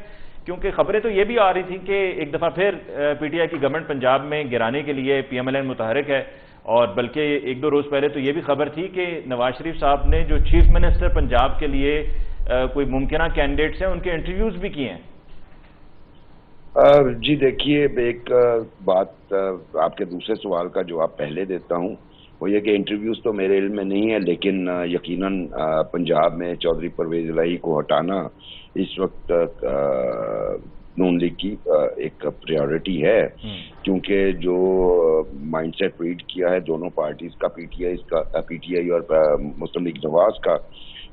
کیونکہ خبریں تو یہ بھی آ رہی تھیں کہ ایک دفعہ پھر پی ٹی آئی کی گورنمنٹ پنجاب میں گرانے کے لیے پی ایم ایل این متحرک ہے, اور بلکہ ایک دو روز پہلے تو یہ بھی خبر تھی کہ نواز شریف صاحب نے جو چیف منسٹر پنجاب کے لیے کوئی ممکنہ کینڈیڈیٹس ہیں ان کے انٹرویوز بھی کیے ہیں.
جی دیکھیے, ایک بات آپ کے دوسرے سوال کا جواب پہلے دیتا ہوں, وہ یہ کہ انٹرویوز تو میرے علم میں نہیں ہے, لیکن یقیناً پنجاب میں چودھری پرویز الہی کو ہٹانا اس وقت نون لیگ کی ایک پریورٹی ہے, کیونکہ جو مائنڈ سیٹ ریڈ کیا ہے دونوں پارٹیز کا, پی ٹی آئی اور مسلم لیگ نواز کا,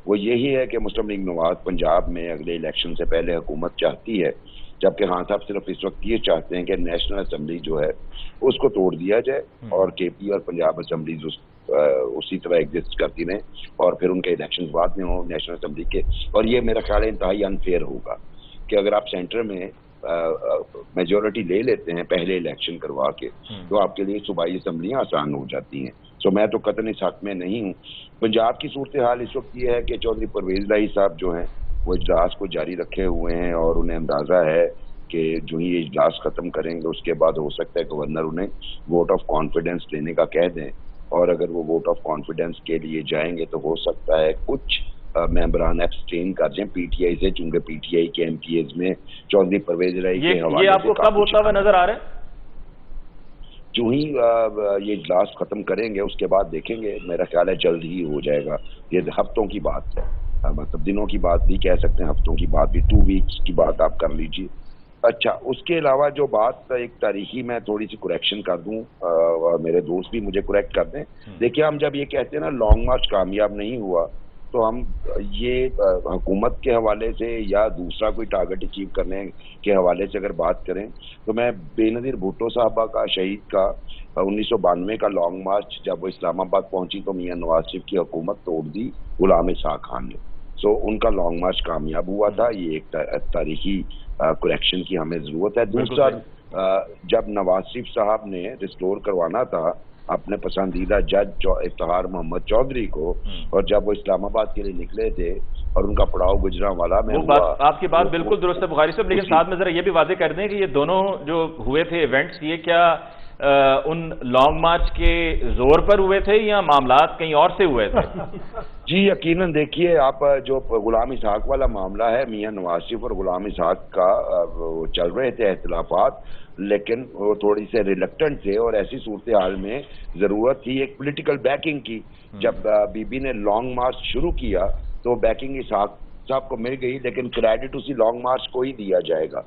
وہ یہی ہے کہ مسلم لیگ نواز پنجاب میں اگلے الیکشن سے پہلے حکومت چاہتی ہے, جبکہ خان صاحب صرف اس وقت یہ چاہتے ہیں کہ نیشنل اسمبلی جو ہے اس کو توڑ دیا جائے اور کے پی اور پنجاب اسمبلیز اسی طرح ایگزسٹ کرتی رہیں, اور پھر ان کے الیکشن بعد میں ہوں نیشنل اسمبلی کے. اور یہ میرا خیال ہے انتہائی انفیئر ہوگا کہ اگر آپ سینٹر میں میجورٹی لے لیتے ہیں پہلے الیکشن کروا کے, تو آپ کے لیے صوبائی اسمبلیاں آسان ہو جاتی ہیں. تو میں تو قطعاً اس حق میں نہیں ہوں. پنجاب کی صورتحال اس وقت یہ ہے کہ چودھری پرویز الہی صاحب جو ہیں وہ اجلاس کو جاری رکھے ہوئے ہیں, اور انہیں اندازہ ہے کہ جو ہی اجلاس ختم کریں گے اس کے بعد ہو سکتا ہے گورنر انہیں ووٹ آف کانفیڈنس لینے کا کہہ دیں, اور اگر وہ ووٹ آف کانفیڈنس کے لیے جائیں گے تو ہو سکتا ہے کچھ ممبران ایبسٹین کر جائیں پی ٹی آئی سے, چونکہ پی ٹی آئی کے ایم پی ایز میں چودھری پرویز الہی کے حوالے سے.
یہ آپ کو کب ہوتا ہوا نظر آ رہا ہے؟
جو ہی یہ اجلاس ختم کریں گے اس کے بعد دیکھیں گے, میرا خیال ہے جلد ہی ہو جائے گا. یہ ہفتوں کی بات ہے, مطلب دنوں کی بات بھی کہہ سکتے ہیں, ہفتوں کی بات بھی, 2 ویکس کی بات آپ کر لیجیے. اچھا, اس کے علاوہ جو بات ایک تاریخی میں تھوڑی سی کریکشن کر دوں, اور میرے دوست بھی مجھے کریکٹ کر دیں. دیکھیے, ہم جب یہ کہتے ہیں نا لانگ مارچ کامیاب نہیں ہوا, تو ہم یہ حکومت کے حوالے سے یا دوسرا کوئی ٹارگٹ اچیو کرنے کے حوالے سے اگر بات کریں تو میں بے نظیر بھٹو صاحبہ کا, شہید کا 1992 کا لانگ مارچ جب وہ اسلام آباد پہنچی تو میاں نواز شریف کی حکومت توڑ دی غلام اسحاق خان نے. سو ان کا لانگ مارچ کامیاب ہوا تھا. یہ ایک تاریخی کریکشن کی ہمیں ضرورت ہے. دوسرا, جب نواز شریف صاحب نے ریسٹور کروانا تھا اپنے پسندیدہ جج افتخار محمد چودھری کو, اور جب وہ اسلام آباد کے لیے نکلے تھے اور ان کا پڑاؤ گجرانوالہ میں ہوا.
آپ کی بات بالکل درست ہے بخاری صاحب, لیکن ساتھ میں ذرا یہ بھی واضح کر دیں کہ یہ دونوں جو ہوئے تھے ایونٹس, یہ کیا ان لانگ مارچ کے زور پر ہوئے تھے یا معاملات کہیں اور سے ہوئے تھے؟
جی یقیناً, دیکھیے آپ, جو غلام اسحاق والا معاملہ ہے, میاں نواز شریف اور غلام اسحاق کا چل رہے تھے اختلافات, لیکن وہ تھوڑی سے ریلیکٹنٹ تھے, اور ایسی صورتحال میں ضرورت تھی ایک پولیٹیکل بیکنگ کی. جب بی بی نے لانگ مارچ شروع کیا تو بیکنگ اسحاق صاحب کو مل گئی, لیکن کریڈٹ اسی لانگ مارچ کو ہی دیا جائے گا,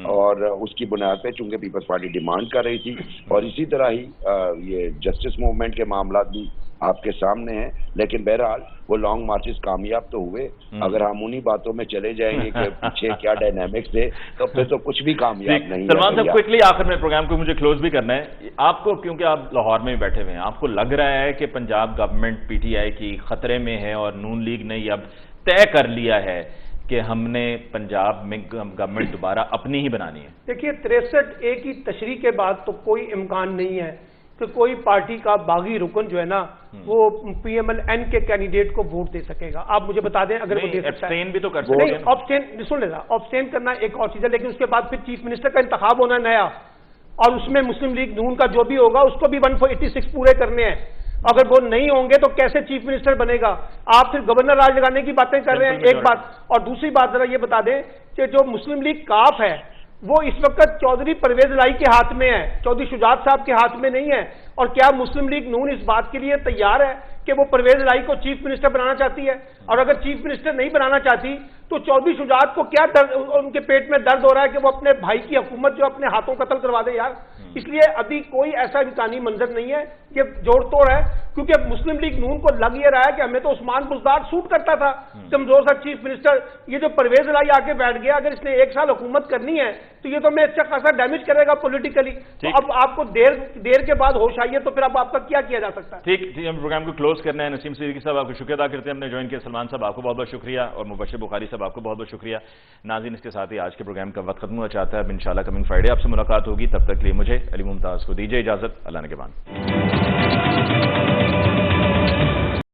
اور اس کی بنیاد پہ چونکہ پیپلز پارٹی ڈیمانڈ کر رہی تھی. اور اسی طرح ہی یہ جسٹس موومنٹ کے معاملات بھی آپ کے سامنے ہیں. لیکن بہرحال وہ لانگ مارچز کامیاب تو ہوئے. اگر ہم انہی باتوں میں چلے جائیں گے کہ پیچھے کیا ڈائنامکس تھے تو پھر تو کچھ بھی کامیاب نہیں ہے.
سلمان صاحب کوئکلی آخر میں پروگرام کو مجھے کلوز بھی کرنا ہے. آپ کو, کیونکہ آپ لاہور میں بیٹھے ہوئے ہیں, آپ کو لگ رہا ہے کہ Punjab government P T I کی خطرے میں ہے اور نون لیگ نے یہ اب طے کر لیا ہے کہ ہم نے پنجاب میں گورنمنٹ دوبارہ اپنی ہی بنانی ہے؟
دیکھیے 63A کی تشریح کے بعد تو کوئی امکان نہیں ہے کہ کوئی پارٹی کا باغی رکن جو ہے نا وہ پی ایم ایل این کے کینڈیڈیٹ کو ووٹ دے سکے گا. آپ مجھے بتا دیں اگر وہ دے سکتا ہے.
ایبسٹین بھی تو کر سکتے ہیں.
آبسٹین سن لینا, آبسٹین کرنا ایک اور چیز ہے, لیکن اس کے بعد پھر چیف منسٹر کا انتخاب ہونا نیا, اور اس میں مسلم لیگ نون کا جو بھی ہوگا اس کو بھی 186 پورے کرنے ہیں. اگر وہ نہیں ہوں گے تو کیسے چیف منسٹر بنے گا؟ آپ پھر گورنر راج لگانے کی باتیں کر رہے ہیں, ایک بات. اور دوسری بات ذرا یہ بتا دیں کہ جو مسلم لیگ کاف ہے وہ اس وقت چودھری پرویز لائی کے ہاتھ میں ہے, چودھری شجاعت صاحب کے ہاتھ میں نہیں ہے. اور کیا مسلم لیگ نون اس بات کے لیے تیار ہے کہ وہ پرویز لائی کو چیف منسٹر بنانا چاہتی ہے؟ اور اگر چیف منسٹر نہیں بنانا چاہتی تو چودھری شجاعت کو کیا ان کے پیٹ میں درد ہو رہا ہے کہ وہ اپنے بھائی کی حکومت جو اپنے ہاتھوں قتل کروا دے یار؟ اس لیے ابھی کوئی ایسا امکانی منظر نہیں ہے. یہ جوڑ توڑ ہے, کیونکہ مسلم لیگ نون کو لگ یہ رہا ہے کہ ہمیں تو عثمان بزدار سوٹ کرتا تھا, کمزور سا چیف منسٹر. یہ جو پرویز لائی آ کے بیٹھ گیا, اگر اس نے 1 سال حکومت کرنی ہے تو یہ تو میں اچھا خاصا ڈیمیج کرے گا پولیٹیکلی. تو اب آپ کو دیر کے بعد ہوش آئی ہے تو پھر اب آپ کا کیا جا سکتا ہے؟
ٹھیک, ہم پروگرام کو کلوز کرنا ہے. نسیم صدیقی صاحب آپ کو شکریہ ادا کرتے ہیں, ہم نے جوائن کیا. سلمان صاحب آپ کو بہت بہت شکریہ, اور مبشر بخاری صاحب آپ کو بہت بہت شکریہ. ناظرین, اس کے ساتھ ہی آج کے پروگرام کا وقت ختم ہوا چاہتا ہے. اب انشاءاللہ کمنگ فرائیڈے آپ سے ملاقات ہوگی. تب تک لیے مجھے علی ممتاز کو دیجیے اجازت. اللہ نگہبان.